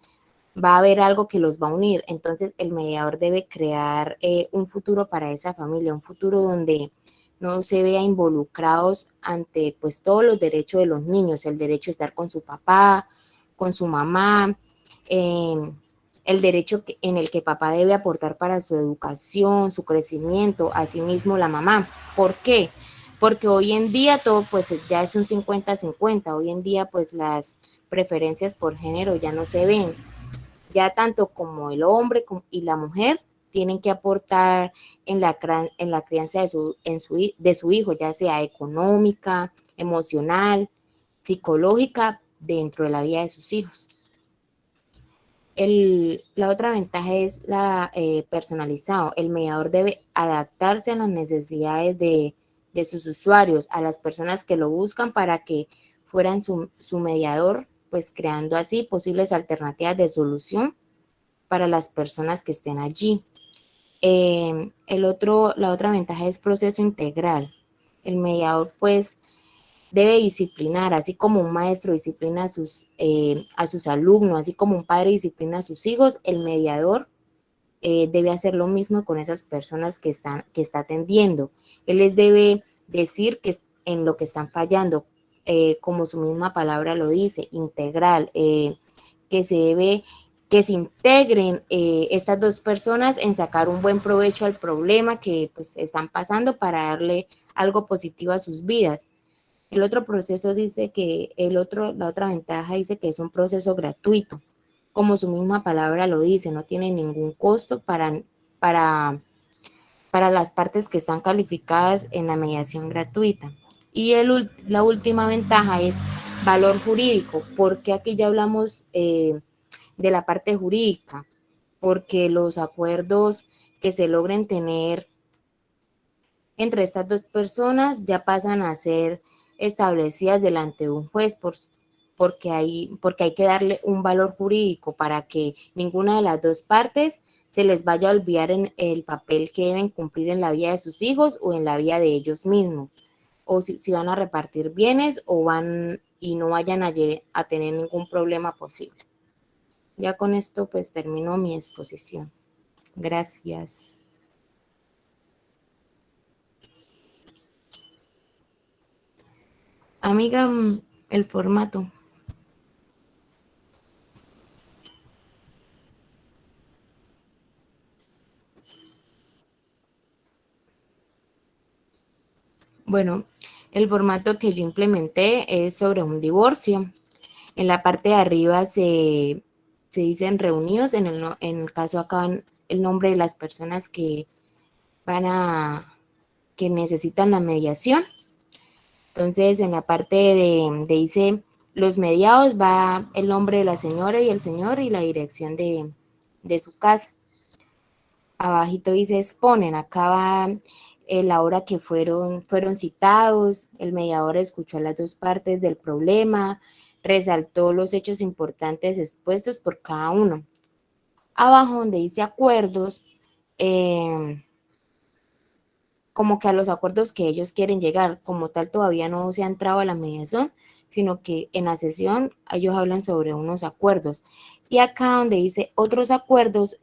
va a haber algo que los va a unir. Entonces el mediador debe crear un futuro para esa familia, un futuro donde no se vea involucrados ante pues todos los derechos de los niños, el derecho a estar con su papá, con su mamá, el derecho en el que papá debe aportar para su educación, su crecimiento, asimismo la mamá. ¿Por qué? Porque hoy en día todo pues ya es un 50-50, hoy en día pues las preferencias por género ya no se ven, ya tanto como el hombre y la mujer tienen que aportar en la crianza de su hijo, ya sea económica, emocional, psicológica, dentro de la vida de sus hijos. La otra ventaja es la personalizado. El mediador debe adaptarse a las necesidades de sus usuarios, a las personas que lo buscan para que fueran su mediador, pues creando así posibles alternativas de solución para las personas que estén allí. La otra ventaja es proceso integral. El mediador pues debe disciplinar, así como un maestro disciplina a sus alumnos, así como un padre disciplina a sus hijos, el mediador debe hacer lo mismo con esas personas que está atendiendo. Él les debe decir que en lo que están fallando, como su misma palabra lo dice, integral, que se integren estas dos personas en sacar un buen provecho al problema que pues están pasando para darle algo positivo a sus vidas. El otro proceso dice que la otra ventaja dice que es un proceso gratuito, como su misma palabra lo dice, no tiene ningún costo para las partes que están calificadas en la mediación gratuita. Y la última ventaja es valor jurídico, porque aquí ya hablamos de la parte jurídica, porque los acuerdos que se logren tener entre estas dos personas ya pasan a ser establecidas delante de un juez porque hay que darle un valor jurídico para que ninguna de las dos partes se les vaya a olvidar en el papel que deben cumplir en la vida de sus hijos o en la vida de ellos mismos, o si van a repartir bienes o y no vayan a tener ningún problema posible. Ya con esto pues termino mi exposición. Gracias. Amiga, el formato. Bueno, el formato que yo implementé es sobre un divorcio. En la parte de arriba se se dicen reunidos, en el caso acá el nombre de las personas que que necesitan la mediación. Entonces, en la parte de dice los mediados va el nombre de la señora y el señor y la dirección de su casa. Abajito dice exponen, acá va la hora que fueron citados, el mediador escuchó las dos partes del problema, resaltó los hechos importantes expuestos por cada uno. Abajo donde dice acuerdos, como que a los acuerdos que ellos quieren llegar, como tal todavía no se ha entrado a la mediación, sino que en la sesión ellos hablan sobre unos acuerdos. Y acá donde dice otros acuerdos,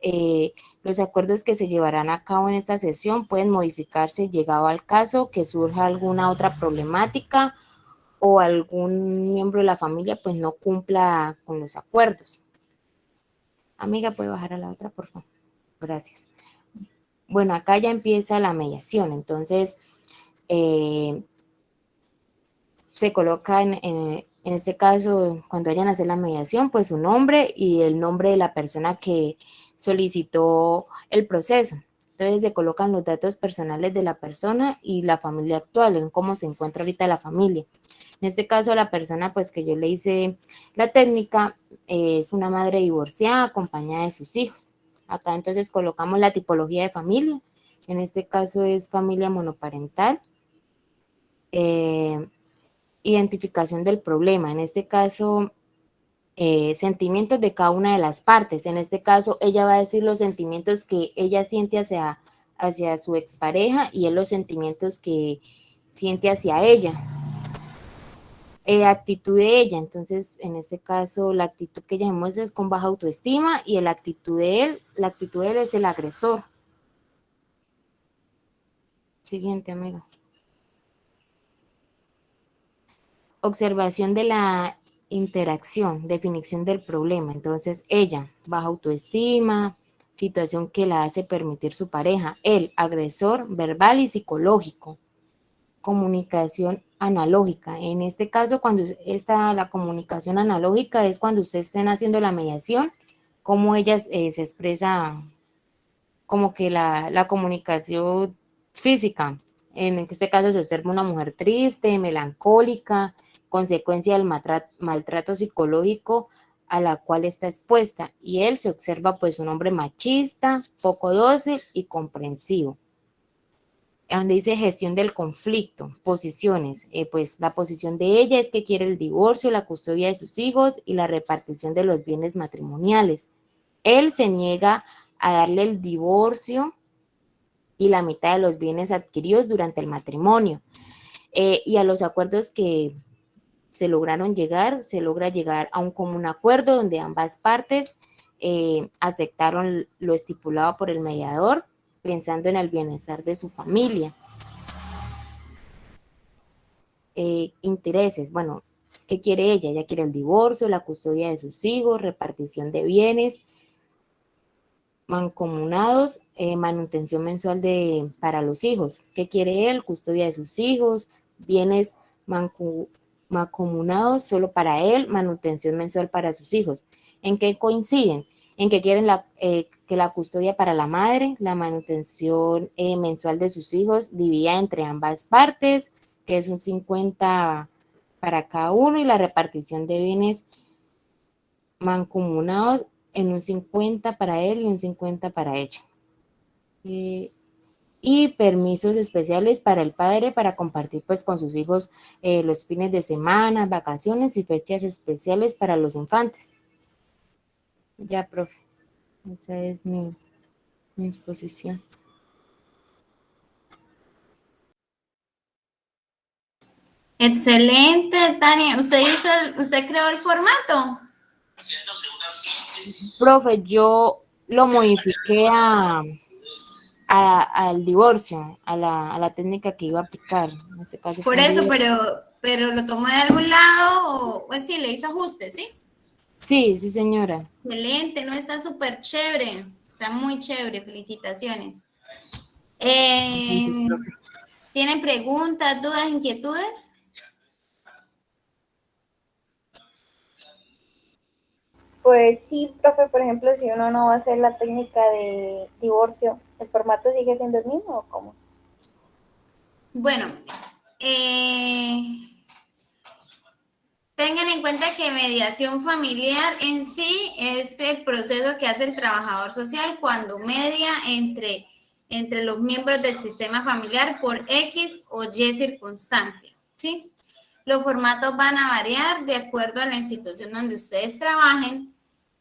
los acuerdos que se llevarán a cabo en esta sesión pueden modificarse llegado al caso que surja alguna otra problemática o algún miembro de la familia pues no cumpla con los acuerdos. Amiga, ¿puede bajar a la otra, por favor? Gracias. Bueno, acá ya empieza la mediación, entonces se coloca en este caso, cuando vayan a hacer la mediación, pues su nombre y el nombre de la persona que solicitó el proceso. Entonces se colocan los datos personales de la persona y la familia actual, en cómo se encuentra ahorita la familia. En este caso, la persona pues que yo le hice la técnica es una madre divorciada acompañada de sus hijos. Acá entonces colocamos la tipología de familia. En este caso es familia monoparental. Identificación del problema. En este caso, sentimientos de cada una de las partes. En este caso, ella va a decir los sentimientos que ella siente hacia su expareja y él los sentimientos que siente hacia ella. Actitud de ella, entonces en este caso la actitud que ella muestra es con baja autoestima y la actitud de él es el agresor. Siguiente, amigo. Observación de la interacción, definición del problema. Entonces ella, baja autoestima, situación que la hace permitir su pareja. Él, agresor verbal y psicológico. Comunicación analógica. En este caso, cuando la comunicación analógica es cuando ustedes estén haciendo la mediación, cómo ella se expresa como que la comunicación física. En este caso se observa una mujer triste, melancólica, consecuencia del maltrato psicológico a la cual está expuesta. Y él se observa pues un hombre machista, poco dócil y comprensivo. Donde dice gestión del conflicto, posiciones, pues la posición de ella es que quiere el divorcio, la custodia de sus hijos y la repartición de los bienes matrimoniales. Él se niega a darle el divorcio y la mitad de los bienes adquiridos durante el matrimonio. Y a los acuerdos que se logra llegar a un común acuerdo donde ambas partes aceptaron lo estipulado por el mediador, pensando en el bienestar de su familia. Intereses, bueno, ¿qué quiere ella? Ella quiere el divorcio, la custodia de sus hijos, repartición de bienes mancomunados, manutención mensual para los hijos. ¿Qué quiere él? Custodia de sus hijos, bienes mancomunados solo para él, manutención mensual para sus hijos. ¿En qué coinciden? En que quieren que la custodia para la madre, la manutención mensual de sus hijos dividida entre ambas partes, que es un 50 para cada uno, y la repartición de bienes mancomunados en un 50 para él y un 50 para ella. Y permisos especiales para el padre para compartir pues con sus hijos los fines de semana, vacaciones y fechas especiales para los infantes. Ya, profe, esa es mi exposición. Excelente, Tania. ¿Usted creó el formato? Profe, yo lo modifiqué al divorcio, a la técnica que iba a aplicar. En este caso por eso, pero lo tomó de algún lado o pues sí, le hizo ajustes, ¿sí? Sí, señora. Excelente, no, está súper chévere, está muy chévere, felicitaciones. ¿Tienen preguntas, dudas, inquietudes? Pues sí, profe, por ejemplo, si uno no va a hacer la técnica de divorcio, ¿el formato sigue siendo el mismo o cómo? Bueno, tengan en cuenta que mediación familiar en sí es el proceso que hace el trabajador social cuando media entre los miembros del sistema familiar por X o Y circunstancia, ¿sí? Los formatos van a variar de acuerdo a la institución donde ustedes trabajen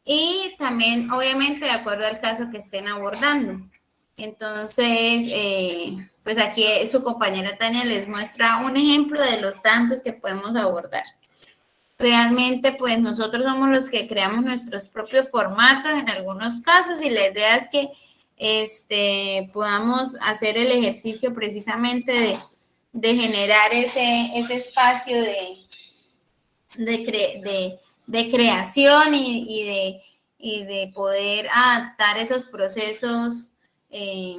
y también, obviamente, de acuerdo al caso que estén abordando. Entonces, pues aquí su compañera Tania les muestra un ejemplo de los tantos que podemos abordar. Realmente, pues nosotros somos los que creamos nuestros propios formatos en algunos casos y la idea es que podamos hacer el ejercicio precisamente de generar ese espacio de creación y de poder adaptar esos procesos eh,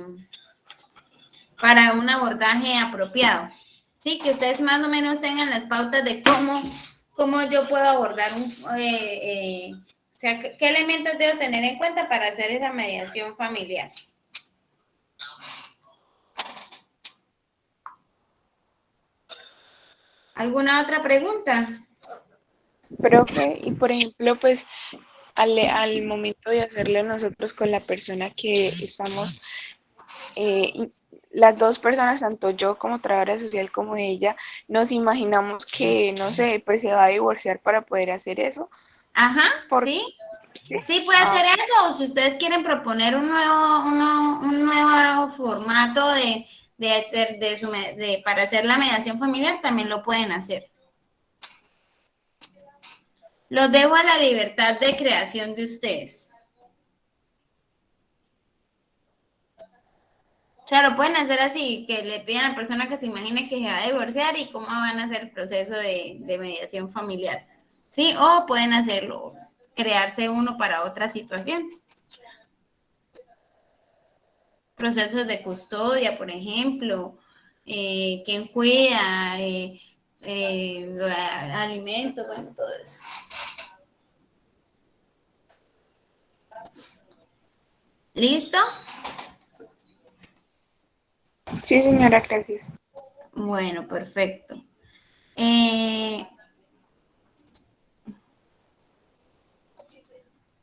para un abordaje apropiado. Sí, que ustedes más o menos tengan las pautas de cómo yo puedo abordar o sea, qué elementos debo tener en cuenta para hacer esa mediación familiar. ¿Alguna otra pregunta? Profe, y por ejemplo, pues al momento de hacerlo nosotros con la persona que estamos, y las dos personas, tanto yo como trabajadora social como ella, nos imaginamos que, no sé, pues se va a divorciar para poder hacer eso. Ajá, Por, sí. ¿sí? Sí, puede ser eso, o si ustedes quieren proponer un nuevo formato para hacer la mediación familiar, también lo pueden hacer. Los dejo a la libertad de creación de ustedes. O sea, lo pueden hacer así, que le pidan a la persona que se imagine que se va a divorciar y cómo van a hacer el proceso de mediación familiar. ¿Sí? O pueden hacerlo, crearse uno para otra situación. Procesos de custodia, por ejemplo, quién cuida, alimentos, bueno, todo eso. ¿Listo? Sí, señora, gracias. Bueno, perfecto.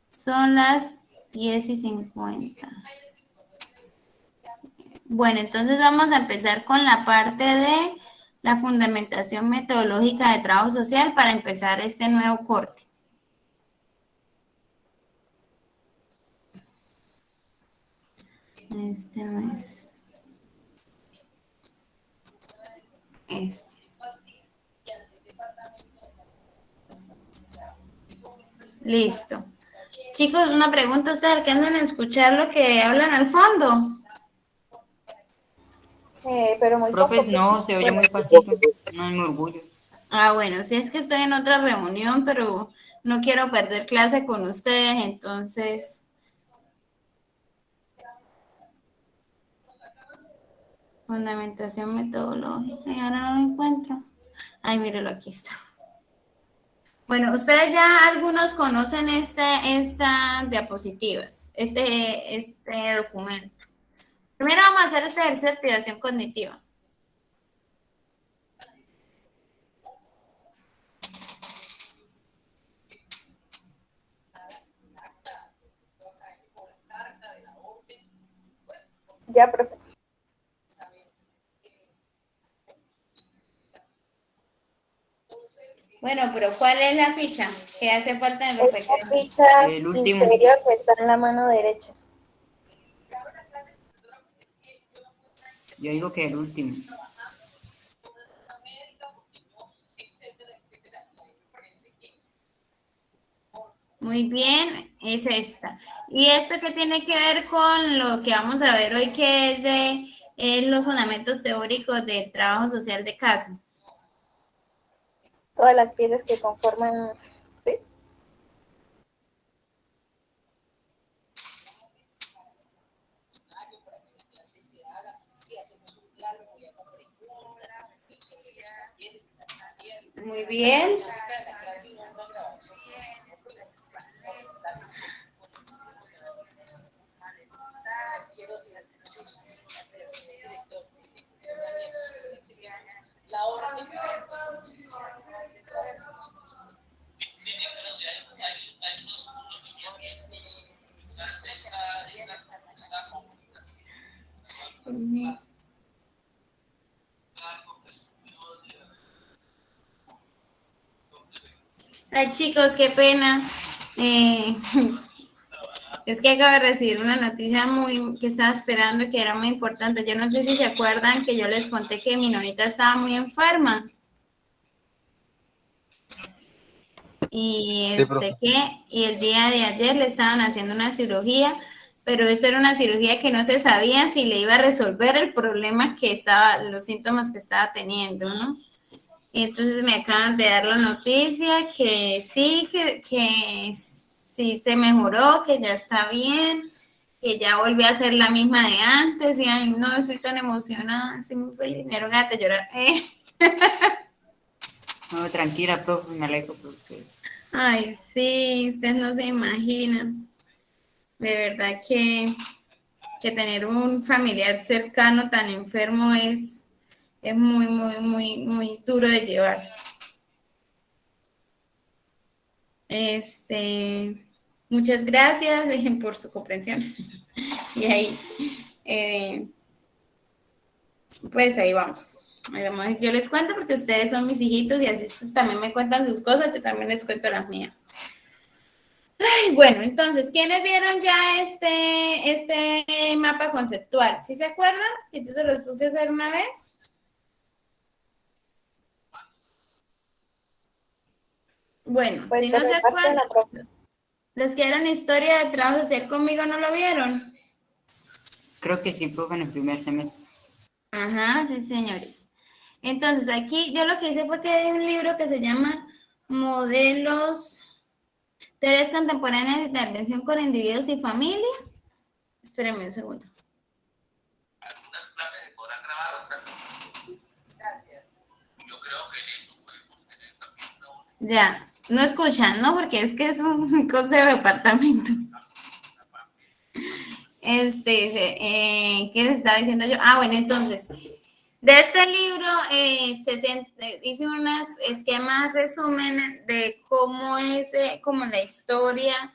Son las 10:50. Bueno, entonces vamos a empezar con la parte de la fundamentación metodológica de trabajo social para empezar este nuevo corte. Este no es. Este. Listo. Chicos, una pregunta, ¿ustedes alcanzan a escuchar lo que hablan al fondo? Pero muy poco. Profes, no, se oye Bueno, muy pasito. No, me orgullo. Ah, bueno, sí es que estoy en otra reunión, pero no quiero perder clase con ustedes, entonces. Fundamentación metodológica, y ahora no lo encuentro. Ay, mírelo, aquí está. Bueno, ustedes ya algunos conocen estas diapositivas, este documento. Primero vamos a hacer este ejercicio de activación cognitiva. ya, profe. Bueno, pero ¿cuál es la ficha que hace falta en el Es la requerimiento? ficha El último. inferior que está en la mano derecha. Yo digo que el último. Muy bien, es esta. ¿Y esto qué tiene que ver con lo que vamos a ver hoy, que es de los fundamentos teóricos del trabajo social de caso? Todas las piezas que conforman, ¿sí? Muy bien. Ay, chicos, qué pena. Es que acabo de recibir una noticia que estaba esperando, que era muy importante. Yo no sé si se acuerdan que yo les conté que mi nonita estaba muy enferma. Y Sí, profe. y el día de ayer le estaban haciendo una cirugía, pero eso era una cirugía que no se sabía si le iba a resolver el problema los síntomas que estaba teniendo, ¿no? Y entonces me acaban de dar la noticia que sí, que sí se mejoró, que ya está bien, que ya volvió a ser la misma de antes. Y ay, no, estoy tan emocionada, estoy muy feliz. Me dieron ganas de llorar. No, tranquila, profe, me alegro por usted. Ay, sí, ustedes no se imaginan. De verdad que tener un familiar cercano tan enfermo es muy, muy, muy, muy duro de llevar. Muchas gracias por su comprensión. Y ahí, pues ahí vamos. Yo les cuento porque ustedes son mis hijitos y así ustedes también me cuentan sus cosas, yo también les cuento las mías. Ay, bueno, entonces, ¿quiénes vieron ya este mapa conceptual? ¿Sí se acuerdan? Que yo se los puse a hacer una vez. Bueno, Pues si no por mi se parte acuerdan, no, profe. los que eran historia de trabajo social conmigo no lo vieron. Creo que sí, profe, en el primer semestre. Ajá, sí, señores. Entonces, aquí yo lo que hice fue que di un libro que se llama Teorías contemporáneas de intervención con individuos y familia. Espérenme un segundo. Algunas clases se podrán grabar, otras no. Gracias. Yo creo que en eso podemos tener también una voz. Ya, no escuchan, ¿no? Porque es que es un consejo de departamento. ¿Qué les estaba diciendo yo? Ah, bueno, entonces, de este libro hice unos esquemas, resumen de cómo es como la historia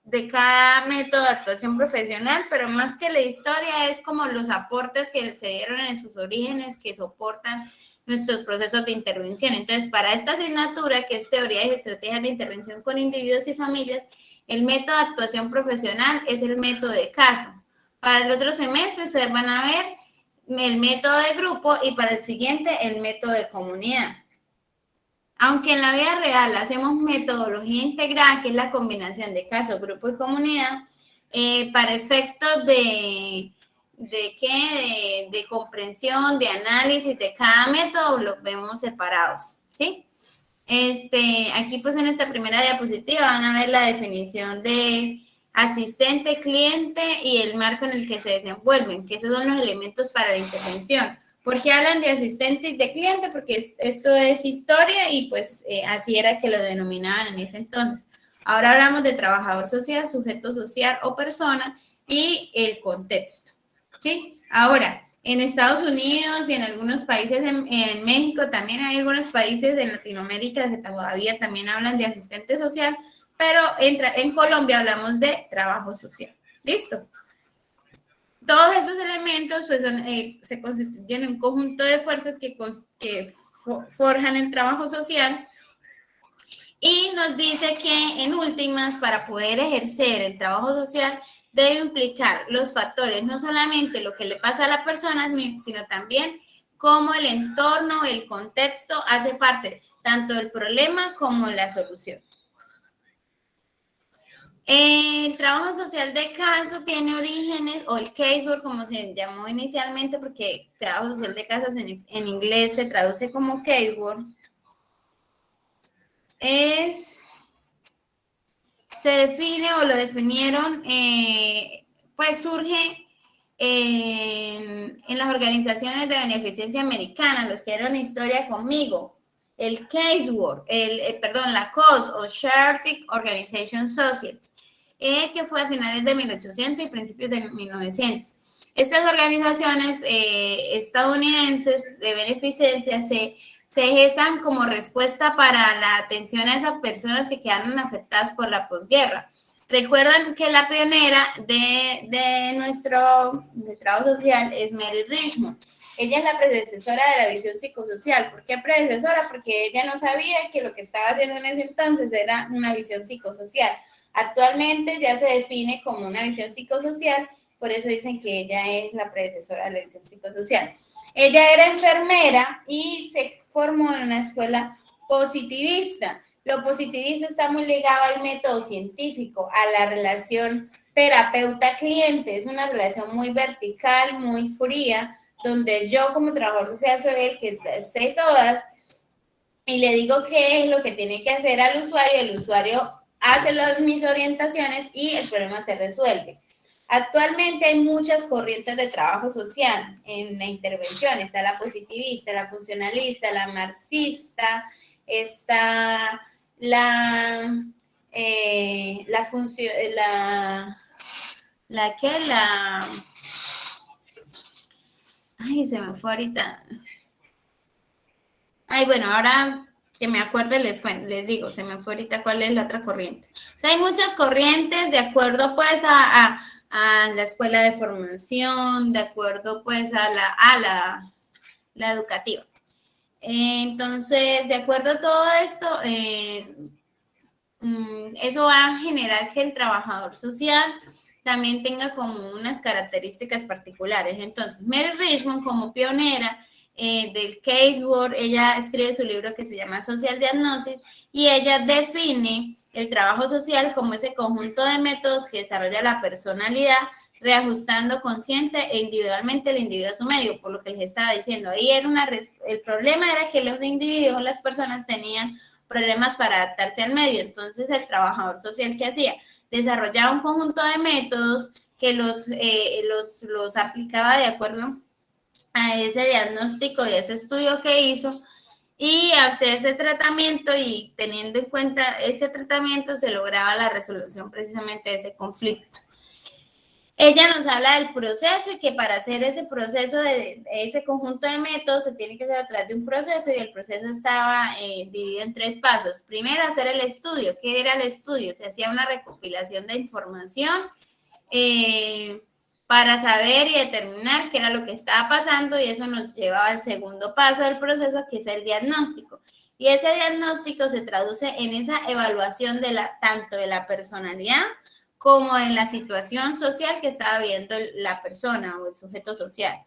de cada método de actuación profesional, pero más que la historia es como los aportes que se dieron en sus orígenes, que soportan nuestros procesos de intervención. Entonces, para esta asignatura, que es Teoría y Estrategias de Intervención con Individuos y Familias, el método de actuación profesional es el método de caso. Para el otro semestre, ustedes van a ver el método de grupo y para el siguiente, el método de comunidad. Aunque en la vida real hacemos metodología integrada, que es la combinación de caso, grupo y comunidad, para efectos de comprensión, de análisis de cada método, los vemos separados, ¿sí? Aquí pues en esta primera diapositiva van a ver la definición de asistente, cliente y el marco en el que se desenvuelven, que esos son los elementos para la intervención. ¿Por qué hablan de asistente y de cliente? Porque esto es historia y pues así era que lo denominaban en ese entonces. Ahora hablamos de trabajador social, sujeto social o persona y el contexto, ¿sí? Ahora, en Estados Unidos y en algunos países, en México también hay algunos países en Latinoamérica que todavía también hablan de asistente social, pero en Colombia hablamos de trabajo social. ¿Listo? Todos esos elementos pues, se constituyen en un conjunto de fuerzas que forjan el trabajo social y nos dice que en últimas, para poder ejercer el trabajo social, debe implicar los factores, no solamente lo que le pasa a la persona, sino también cómo el entorno, el contexto hace parte tanto del problema como la solución. El trabajo social de caso tiene orígenes, o el casework, como se llamó inicialmente, porque trabajo social de casos en inglés se traduce como casework, se define o lo definieron, pues surge en las organizaciones de beneficencia americana, los que eran historia conmigo, el casework, la COS o Charity Organization Society, que fue a finales de 1800 y principios de 1900. Estas organizaciones estadounidenses de beneficencia se gestan como respuesta para la atención a esas personas que quedaron afectadas por la posguerra. Recuerdan que la pionera de nuestro trabajo social es Mary Richmond. Ella es la predecesora de la visión psicosocial. ¿Por qué predecesora? Porque ella no sabía que lo que estaba haciendo en ese entonces era una visión psicosocial. Actualmente ya se define como una visión psicosocial, por eso dicen que ella es la predecesora de la visión psicosocial. Ella era enfermera y se formó en una escuela positivista. Lo positivista está muy ligado al método científico, a la relación terapeuta-cliente. Es una relación muy vertical, muy fría, donde yo como trabajador social soy el que sé todas y le digo qué es lo que tiene que hacer al usuario. El usuario hace mis orientaciones y el problema se resuelve. Actualmente hay muchas corrientes de trabajo social en la intervención. Está la positivista, la funcionalista, la marxista, está ay, se me fue ahorita. Ay, bueno, ahora que me acuerdo les digo, se me fue ahorita cuál es la otra corriente. O sea, hay muchas corrientes de acuerdo pues a la escuela de formación, de acuerdo pues a la educativa. Entonces, de acuerdo a todo esto, eso va a generar que el trabajador social también tenga como unas características particulares. Entonces, Mary Richmond, como pionera del case work, ella escribe su libro que se llama Social Diagnosis y ella define el trabajo social como ese conjunto de métodos que desarrolla la personalidad, reajustando consciente e individualmente el individuo a su medio, por lo que les estaba diciendo. Ahí era el problema era que los individuos, las personas tenían problemas para adaptarse al medio. Entonces, el trabajador social, ¿qué hacía? Desarrollaba un conjunto de métodos que los aplicaba de acuerdo a ese diagnóstico y ese estudio que hizo y hacía ese tratamiento, y teniendo en cuenta ese tratamiento se lograba la resolución precisamente de ese conflicto. Ella nos habla del proceso y que para hacer ese proceso de ese conjunto de métodos se tiene que hacer a través de un proceso, y el proceso estaba dividido en 3 pasos. Primero, hacer el estudio. ¿Qué era el estudio? Se hacía una recopilación de información para saber y determinar qué era lo que estaba pasando, y eso nos llevaba al segundo paso del proceso, que es el diagnóstico. Y ese diagnóstico se traduce en esa evaluación tanto de la personalidad como en la situación social que estaba viviendo la persona o el sujeto social.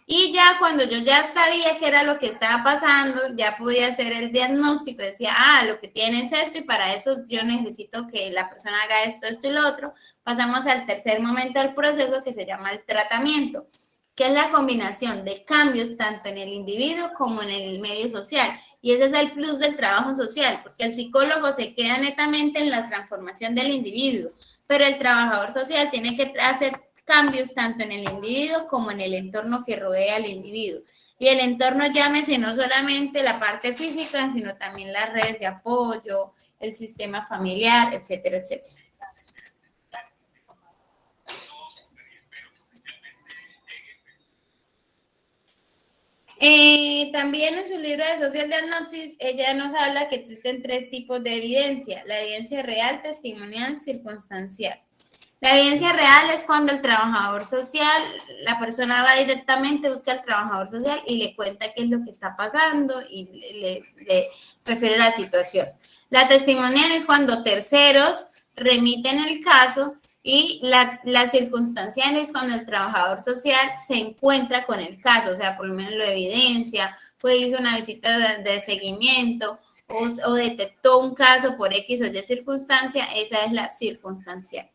Y ya cuando yo ya sabía qué era lo que estaba pasando, ya podía hacer el diagnóstico, decía, lo que tiene es esto y para eso yo necesito que la persona haga esto, esto y lo otro. Pasamos al tercer momento del proceso, que se llama el tratamiento, que es la combinación de cambios tanto en el individuo como en el medio social. Y ese es el plus del trabajo social, porque el psicólogo se queda netamente en la transformación del individuo, pero el trabajador social tiene que hacer cambios tanto en el individuo como en el entorno que rodea al individuo. Y el entorno, llámese no solamente la parte física, sino también las redes de apoyo, el sistema familiar, etcétera, etcétera. También en su libro de Social Diagnosis, ella nos habla que existen 3 tipos de evidencia: la evidencia real, testimonial, circunstancial. La evidencia real es cuando el trabajador social, la persona va directamente, busca al trabajador social y le cuenta qué es lo que está pasando y le refiere a la situación. La testimonial es cuando terceros remiten el caso, y la circunstancial es cuando el trabajador social se encuentra con el caso, o sea, por lo menos lo evidencia, hizo una visita de seguimiento o detectó un caso por X o Y circunstancia. Esa es la circunstancial.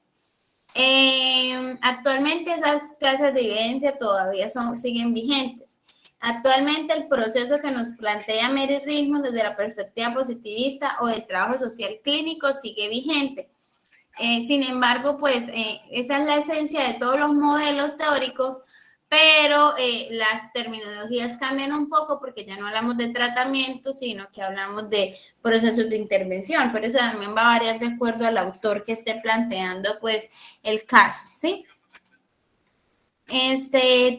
Actualmente esas clases de evidencia todavía siguen vigentes. Actualmente el proceso que nos plantea Mary Richmond desde la perspectiva positivista o del trabajo social clínico sigue vigente. Sin embargo, pues esa es la esencia de todos los modelos teóricos, pero las terminologías cambian un poco porque ya no hablamos de tratamiento, sino que hablamos de procesos de intervención. Pero eso también va a variar de acuerdo al autor que esté planteando pues el caso, ¿sí?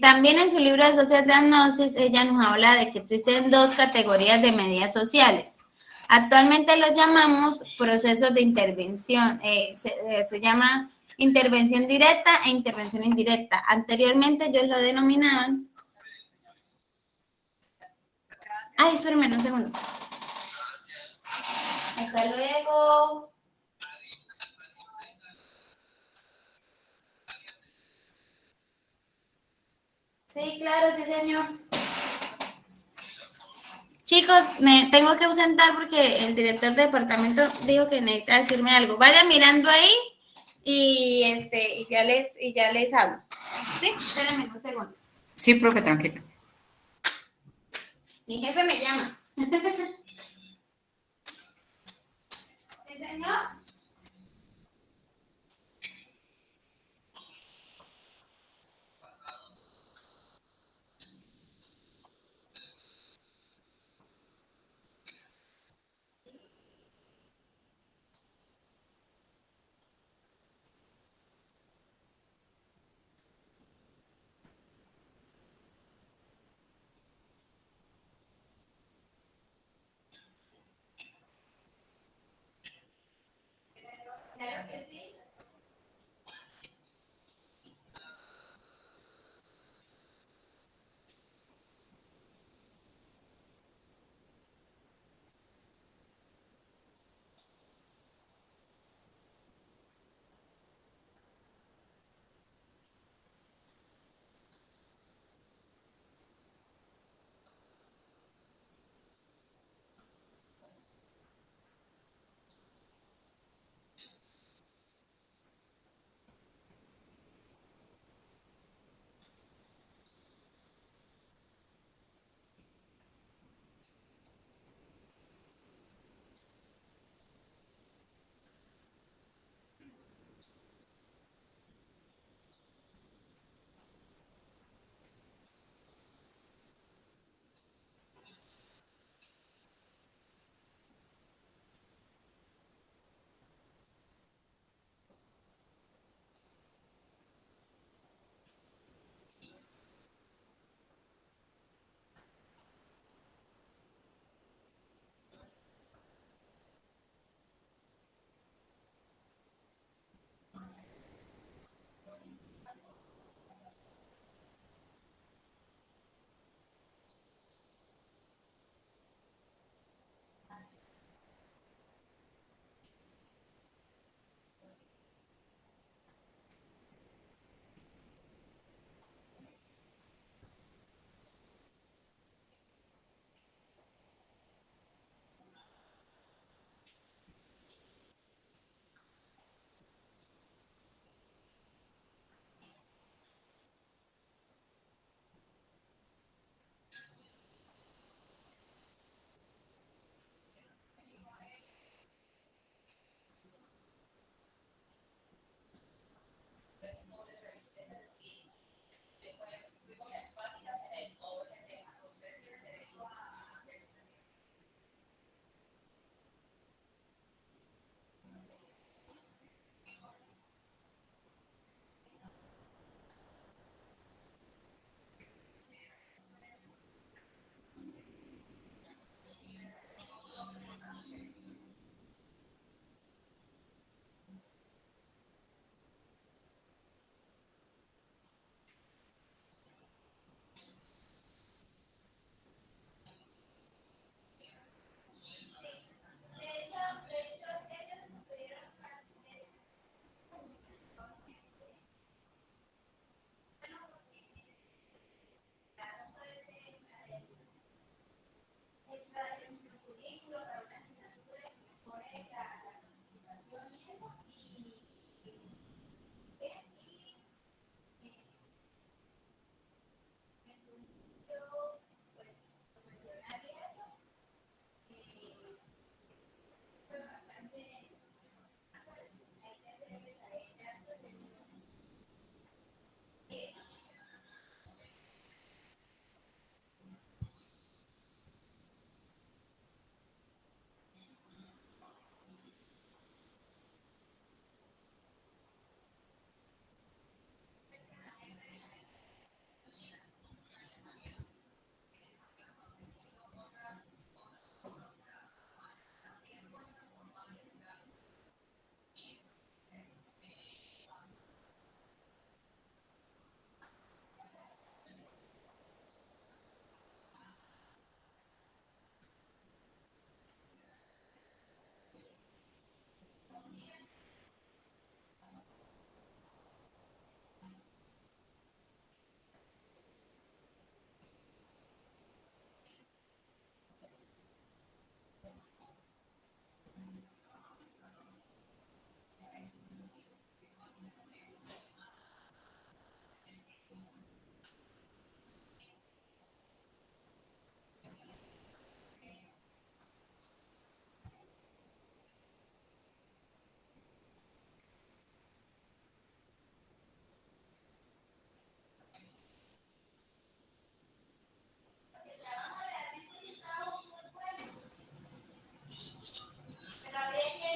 También en su libro de Social Diagnosis, ella nos habla de que existen dos categorías de medidas sociales. Actualmente lo llamamos procesos de intervención. Se llama intervención directa e intervención indirecta. Anteriormente ellos lo denominaban. Ay, espérame un segundo. Hasta luego. Sí, claro, sí, señor. Chicos, me tengo que ausentar porque el director de departamento dijo que necesita decirme algo. Vayan mirando ahí y ya les hablo. Sí, espérenme un segundo. Sí, profe, tranquilo. Mi jefe me llama. ¿Sí, señor?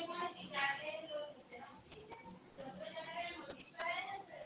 modificarle lo que usted nos dice. Nosotros ya le habíamos dicho a ellos, pero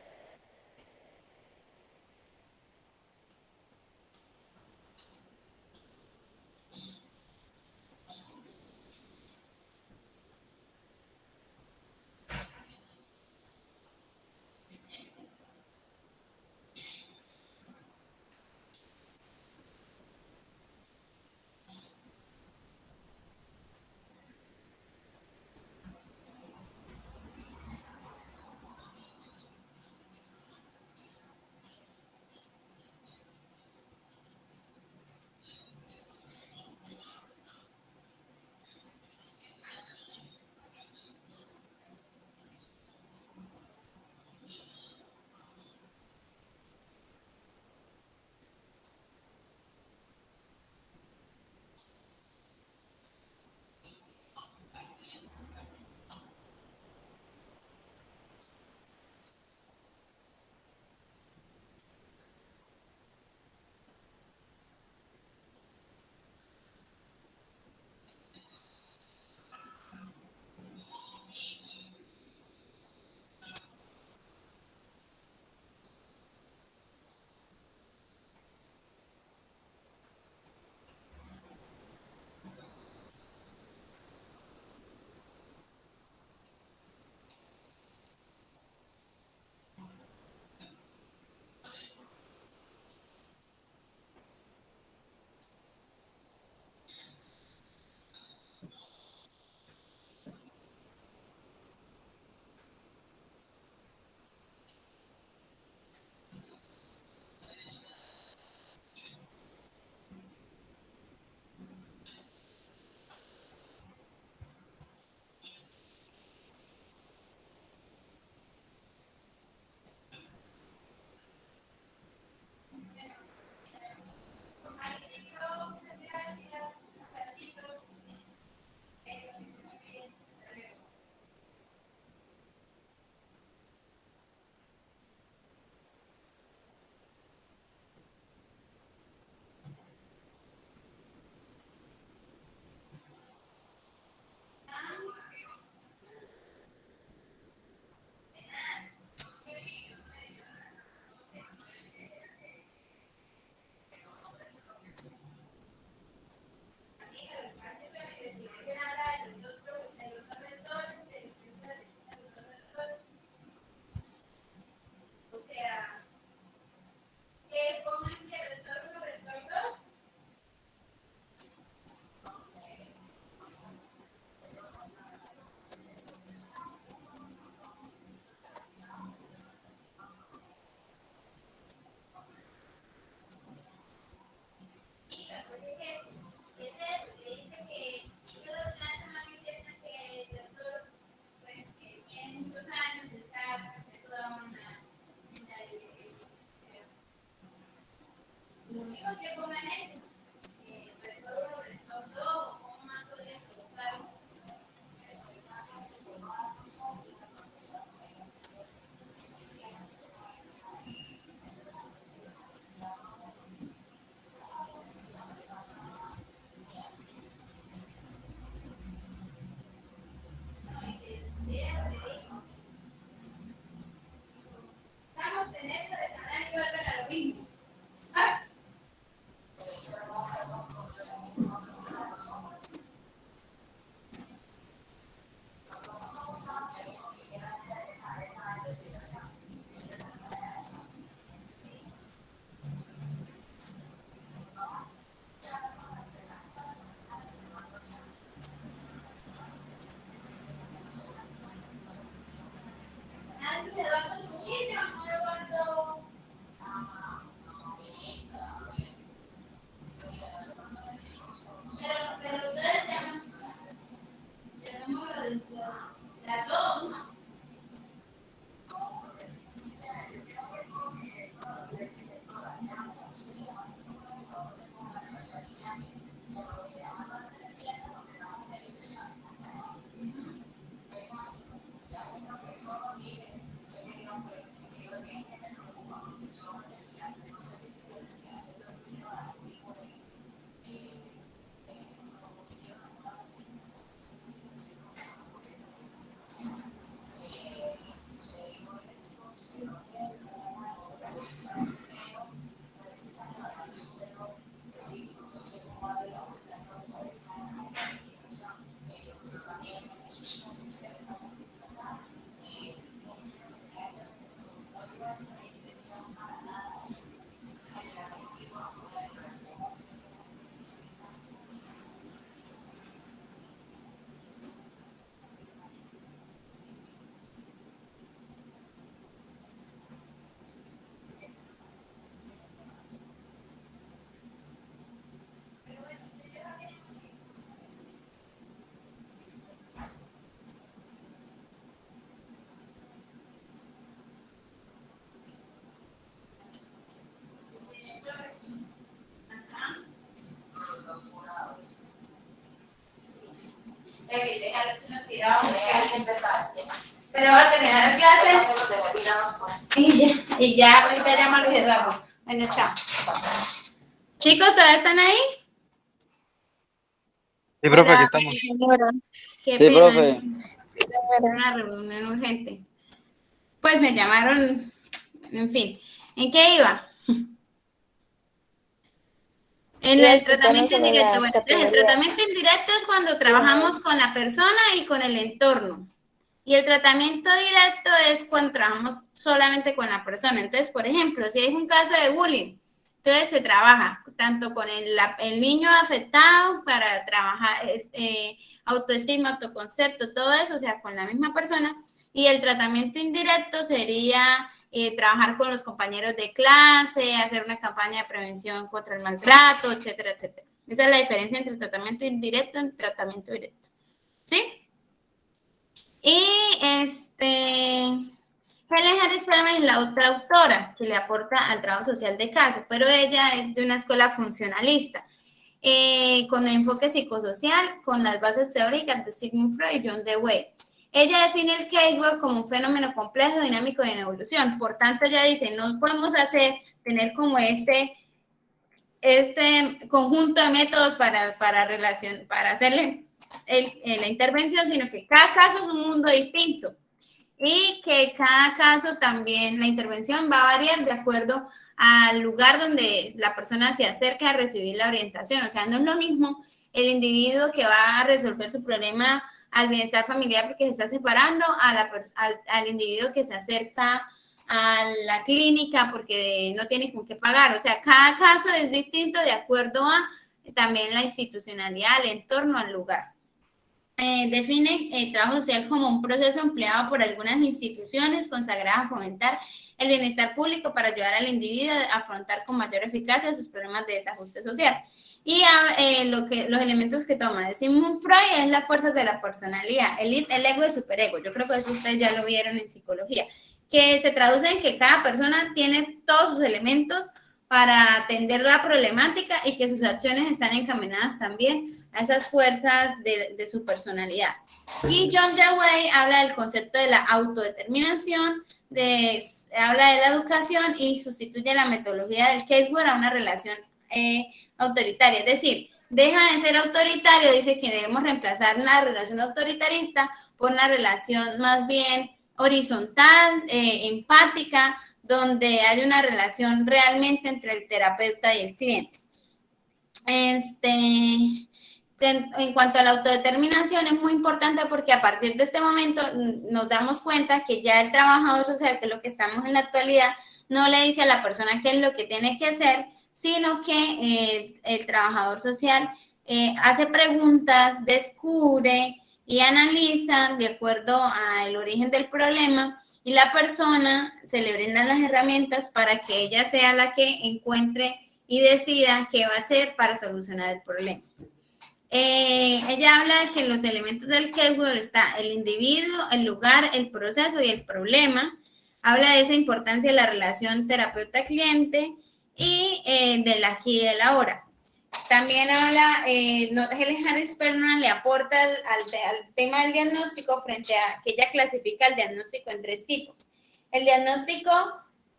o sea, que pongan que retorno retorno. Lo único que pongan eso, retorno, retorno, ¿cómo más podrían colocarlo? Estamos en esto de sanar y volver a lo mismo. ¡Ah! Nadie me va a conducir, mi amor, cuando... Pero ustedes llaman, llamémoslo de las dos, ¿no? Pero va a terminar la clase y ya ahorita llamo a Luis Eduardo. Bueno, chao. Chicos, ¿todavía están ahí? Sí, profe, aquí Hola, estamos. Señora. qué Sí, pena. profe. Era una reunión urgente. Pues me llamaron, en fin. ¿En qué iba? En Iba a el explicarnos tratamiento sobre indirecto. las Bueno, entonces el categorías. tratamiento indirecto es cuando trabajamos con la persona y con el entorno. Y el tratamiento directo es cuando trabajamos solamente con la persona. Entonces, por ejemplo, si hay un caso de bullying, entonces se trabaja tanto con el niño afectado para trabajar autoestima, autoconcepto, todo eso, o sea, con la misma persona. Y el tratamiento indirecto sería trabajar con los compañeros de clase, hacer una campaña de prevención contra el maltrato, etcétera, etcétera. Esa es la diferencia entre tratamiento indirecto y tratamiento directo. ¿Sí? Y Helen Harris Perlman es la otra autora que le aporta al trabajo social de caso, pero ella es de una escuela funcionalista, con enfoque psicosocial, con las bases teóricas de Sigmund Freud y John Dewey. Ella define el casework como un fenómeno complejo, dinámico y en evolución. Por tanto, ella dice, no podemos tener como este conjunto de métodos para hacerle la intervención, sino que cada caso es un mundo distinto y que cada caso también la intervención va a variar de acuerdo al lugar donde la persona se acerca a recibir la orientación. O sea, no es lo mismo el individuo que va a resolver su problema al bienestar familiar porque se está separando al individuo que se acerca a la clínica porque no tiene con qué pagar. O sea, cada caso es distinto de acuerdo a también la institucionalidad, el entorno, al lugar. Define el trabajo social como un proceso empleado por algunas instituciones consagradas a fomentar el bienestar público para ayudar al individuo a afrontar con mayor eficacia sus problemas de desajuste social. Y los elementos que toma de Sigmund Freud es las fuerzas de la personalidad, el ego y el superego. Yo creo que eso ustedes ya lo vieron en psicología, que se traduce en que cada persona tiene todos sus elementos para atender la problemática y que sus acciones están encaminadas también a esas fuerzas de su personalidad. Y John Dewey habla del concepto de la autodeterminación, habla de la educación y sustituye la metodología del casework a una relación autoritaria. Es decir, deja de ser autoritario, dice que debemos reemplazar una relación autoritarista por una relación más bien horizontal, empática, donde hay una relación realmente entre el terapeuta y el cliente. En cuanto a la autodeterminación, es muy importante porque a partir de este momento nos damos cuenta que ya el trabajador social, que es lo que estamos en la actualidad, no le dice a la persona qué es lo que tiene que hacer, sino que el trabajador social hace preguntas, descubre y analiza de acuerdo al origen del problema, y la persona se le brindan las herramientas para que ella sea la que encuentre y decida qué va a hacer para solucionar el problema. Ella habla de que en los elementos del casework está el individuo, el lugar, el proceso y el problema. Habla de esa importancia de la relación terapeuta-cliente y del aquí y del ahora. También habla, Helen Harris Perlman le aporta al tema del diagnóstico frente a que ella clasifica el diagnóstico en 3 tipos. El diagnóstico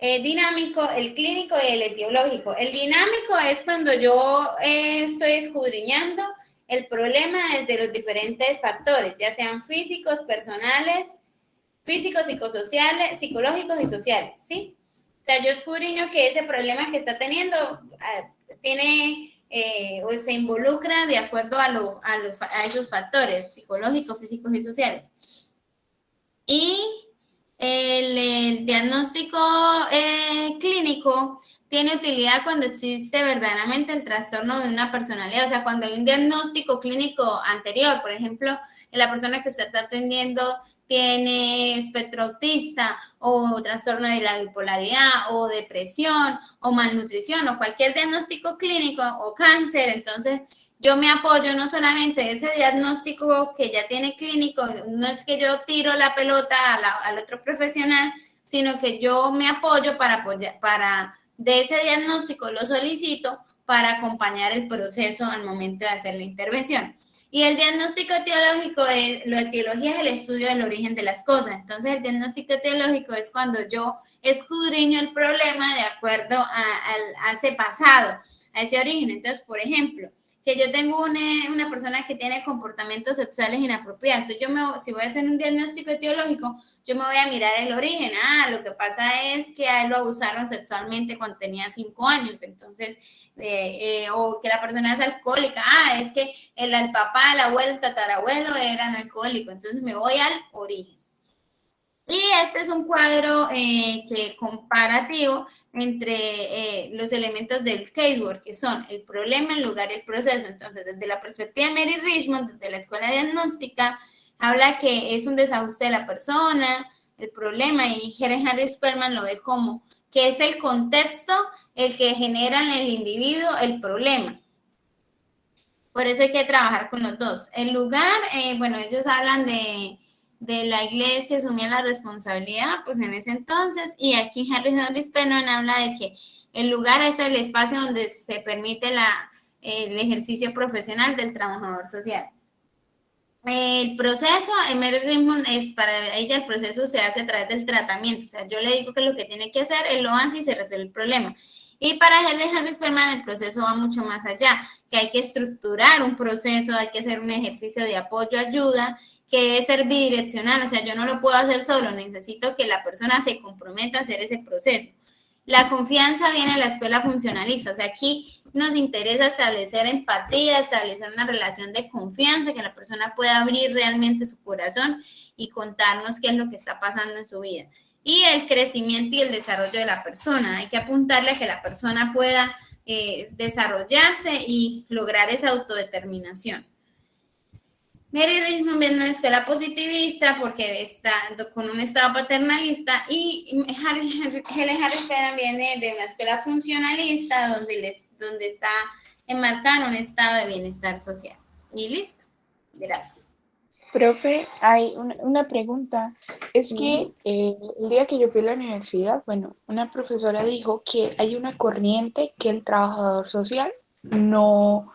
dinámico, el clínico y el etiológico. El dinámico es cuando yo estoy escudriñando el problema desde los diferentes factores, ya sean físicos, personales, físicos, psicosociales, psicológicos y sociales, ¿sí? O sea, yo escudriño que ese problema que está teniendo tiene o se involucra de acuerdo a esos factores psicológicos, físicos y sociales. Y el diagnóstico clínico tiene utilidad cuando existe verdaderamente el trastorno de una personalidad, o sea, cuando hay un diagnóstico clínico anterior, por ejemplo, la persona que usted está atendiendo tiene espectro autista o trastorno de la bipolaridad o depresión o malnutrición o cualquier diagnóstico clínico o cáncer, entonces yo me apoyo no solamente de ese diagnóstico que ya tiene clínico, no es que yo tiro la pelota al otro profesional, sino que yo me apoyo de ese diagnóstico lo solicito para acompañar el proceso al momento de hacer la intervención. Y el diagnóstico etiológico, la etiología es el estudio del origen de las cosas. Entonces, el diagnóstico etiológico es cuando yo escudriño el problema de acuerdo a ese pasado, a ese origen. Entonces, por ejemplo, que yo tengo una persona que tiene comportamientos sexuales inapropiados. Entonces, si voy a hacer un diagnóstico etiológico, yo me voy a mirar el origen. Lo que pasa es que a él lo abusaron sexualmente cuando tenía 5 años. Entonces, o que la persona es alcohólica. Es que el papá, el abuelo, el tatarabuelo eran alcohólicos. Entonces, me voy al origen. Y este es un cuadro comparativo entre los elementos del casework, que son el problema, el lugar y el proceso. Entonces, desde la perspectiva de Mary Richmond, desde la escuela diagnóstica, habla que es un desajuste de la persona, el problema, y Helen Harris Spellman lo ve como que es el contexto el que genera en el individuo el problema. Por eso hay que trabajar con los dos. El lugar, ellos hablan de la iglesia, asumía la responsabilidad, pues en ese entonces, y aquí Harris Spellman habla de que el lugar es el espacio donde se permite el ejercicio profesional del trabajador social. El proceso, Mary Richmond, para ella el proceso se hace a través del tratamiento. O sea, yo le digo que lo que tiene que hacer, él lo hace y se resuelve el problema. Y para Harris Spellman el proceso va mucho más allá, que hay que estructurar un proceso, hay que hacer un ejercicio de apoyo, ayuda, que es ser bidireccional. O sea, yo no lo puedo hacer solo, necesito que la persona se comprometa a hacer ese proceso. La confianza viene de la escuela funcionalista. O sea, aquí nos interesa establecer empatía, establecer una relación de confianza, que la persona pueda abrir realmente su corazón y contarnos qué es lo que está pasando en su vida. Y el crecimiento y el desarrollo de la persona. Hay que apuntarle a que la persona pueda desarrollarse y lograr esa autodeterminación. Mary Richmond viene de una escuela positivista porque está con un estado paternalista, y Helen Harris Spellman viene de una escuela funcionalista donde está enmarcado un estado de bienestar social. Y listo. Gracias. Profe, hay una pregunta. Es que el día que yo fui a la universidad, una profesora dijo que hay una corriente que el trabajador social no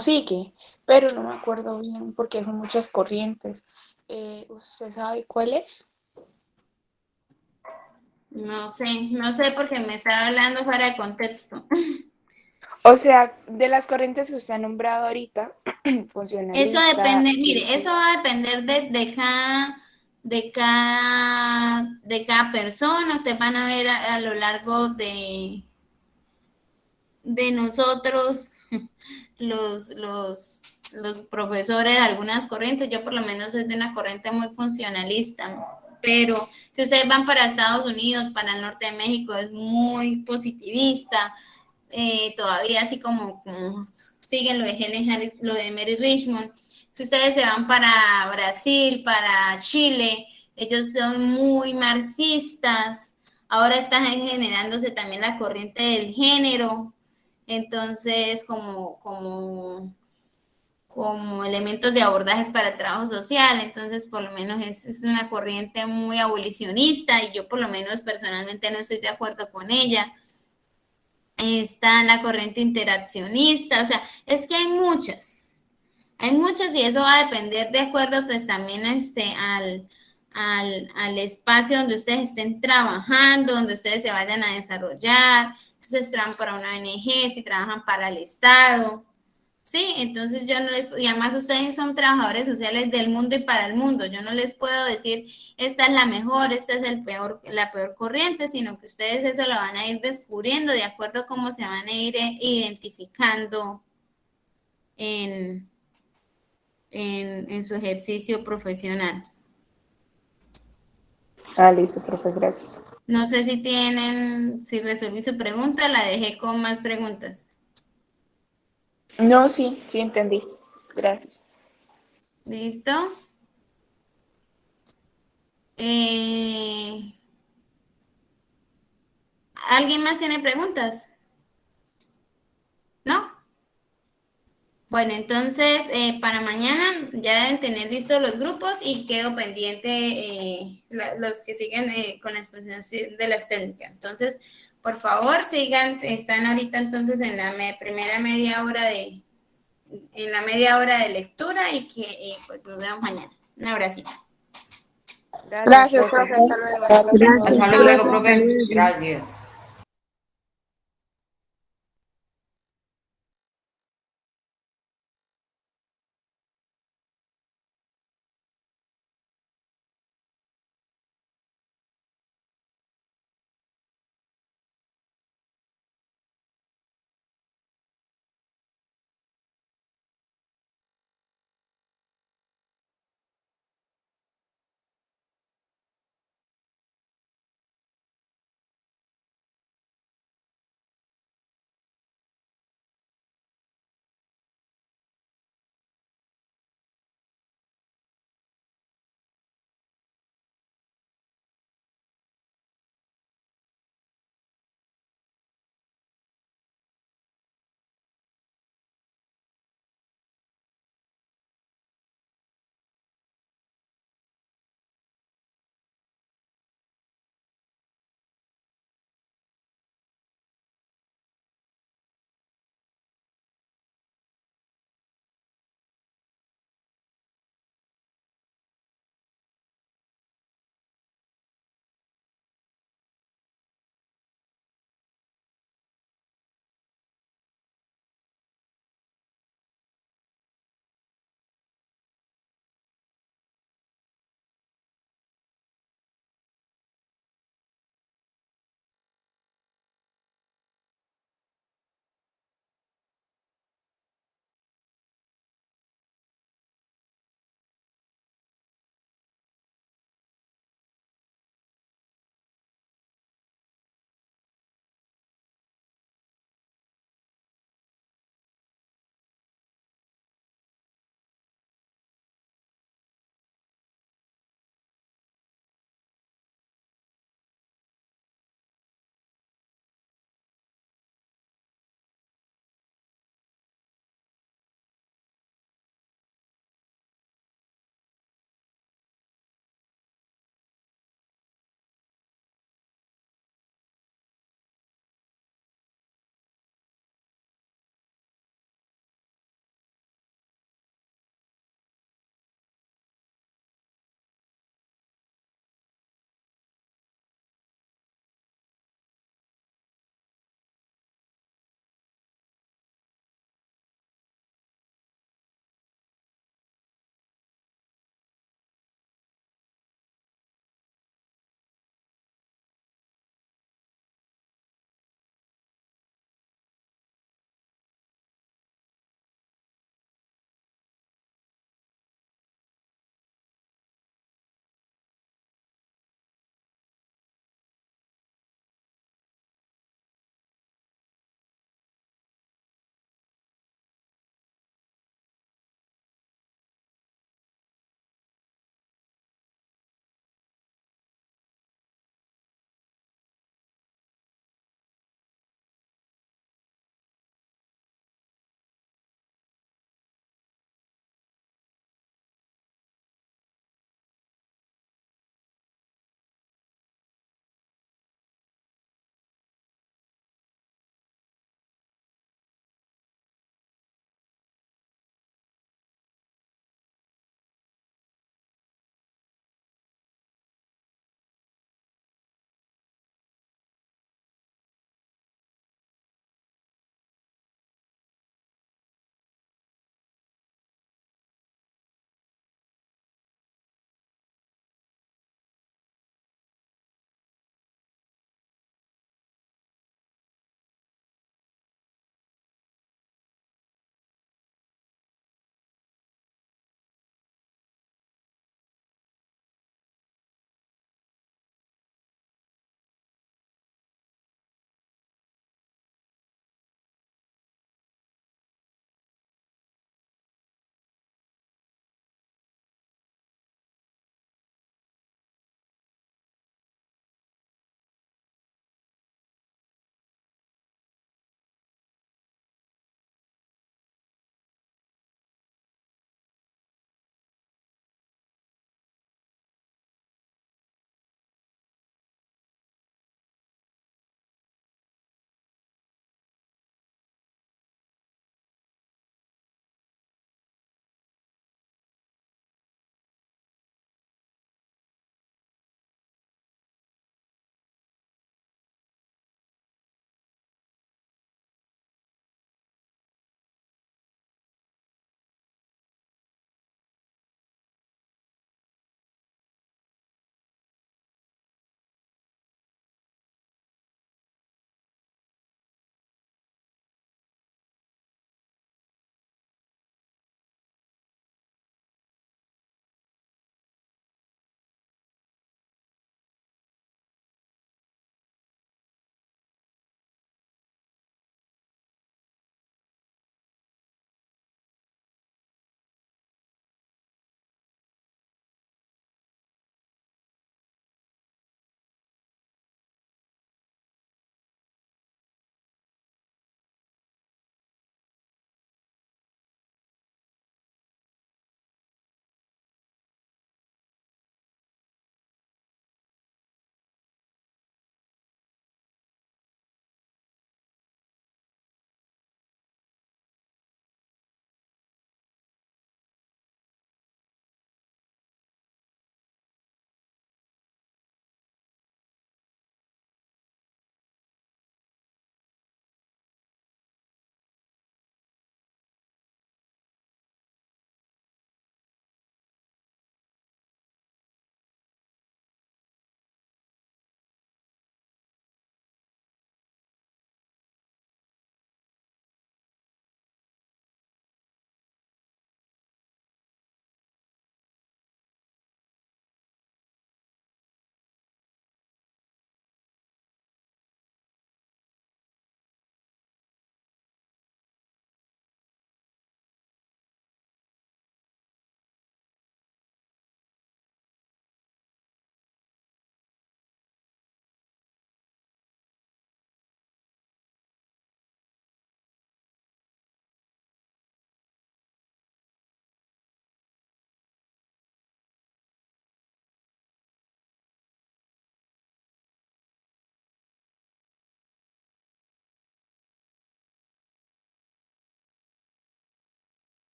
sigue, pero no me acuerdo bien porque son muchas corrientes. ¿Usted sabe cuál es? No sé porque me estaba hablando fuera de contexto. O sea, de las corrientes que usted ha nombrado ahorita, funcionalista. Eso depende, mire, eso va a depender de cada persona. Ustedes van a ver a lo largo de nosotros, los profesores de algunas corrientes. Yo por lo menos soy de una corriente muy funcionalista, pero si ustedes van para Estados Unidos, para el norte de México, es muy positivista, todavía así como siguen lo de Helen Harris, lo de Mary Richmond. Si ustedes se van para Brasil, para Chile, ellos son muy marxistas. Ahora están generándose también la corriente del género. Entonces, como elementos de abordajes para el trabajo social. Entonces, por lo menos es una corriente muy abolicionista, y yo por lo menos personalmente no estoy de acuerdo con ella. Está la corriente interaccionista. O sea, es que hay muchas, y eso va a depender de acuerdo pues también al espacio donde ustedes estén trabajando, donde ustedes se vayan a desarrollar. Entonces, trabajan para una ONG, si trabajan para el Estado, ¿sí? Entonces, yo no les, y además ustedes son trabajadores sociales del mundo y para el mundo. Yo no les puedo decir, esta es la mejor, esta es la peor corriente, sino que ustedes eso lo van a ir descubriendo de acuerdo a cómo se van a ir identificando en su ejercicio profesional. Listo, profe, gracias. No sé si resolví su pregunta, la dejé con más preguntas. No, sí entendí. Gracias. ¿Listo? ¿Alguien más tiene preguntas? ¿No? Bueno, entonces para mañana ya deben tener listos los grupos, y quedo pendiente los que siguen con la exposición de las técnicas. Entonces, por favor, sigan, están ahorita entonces en la primera media hora de en la media hora de lectura y que pues nos vemos mañana. Un abracito. Gracias, profe. Hasta luego. Hasta luego, profe. Gracias.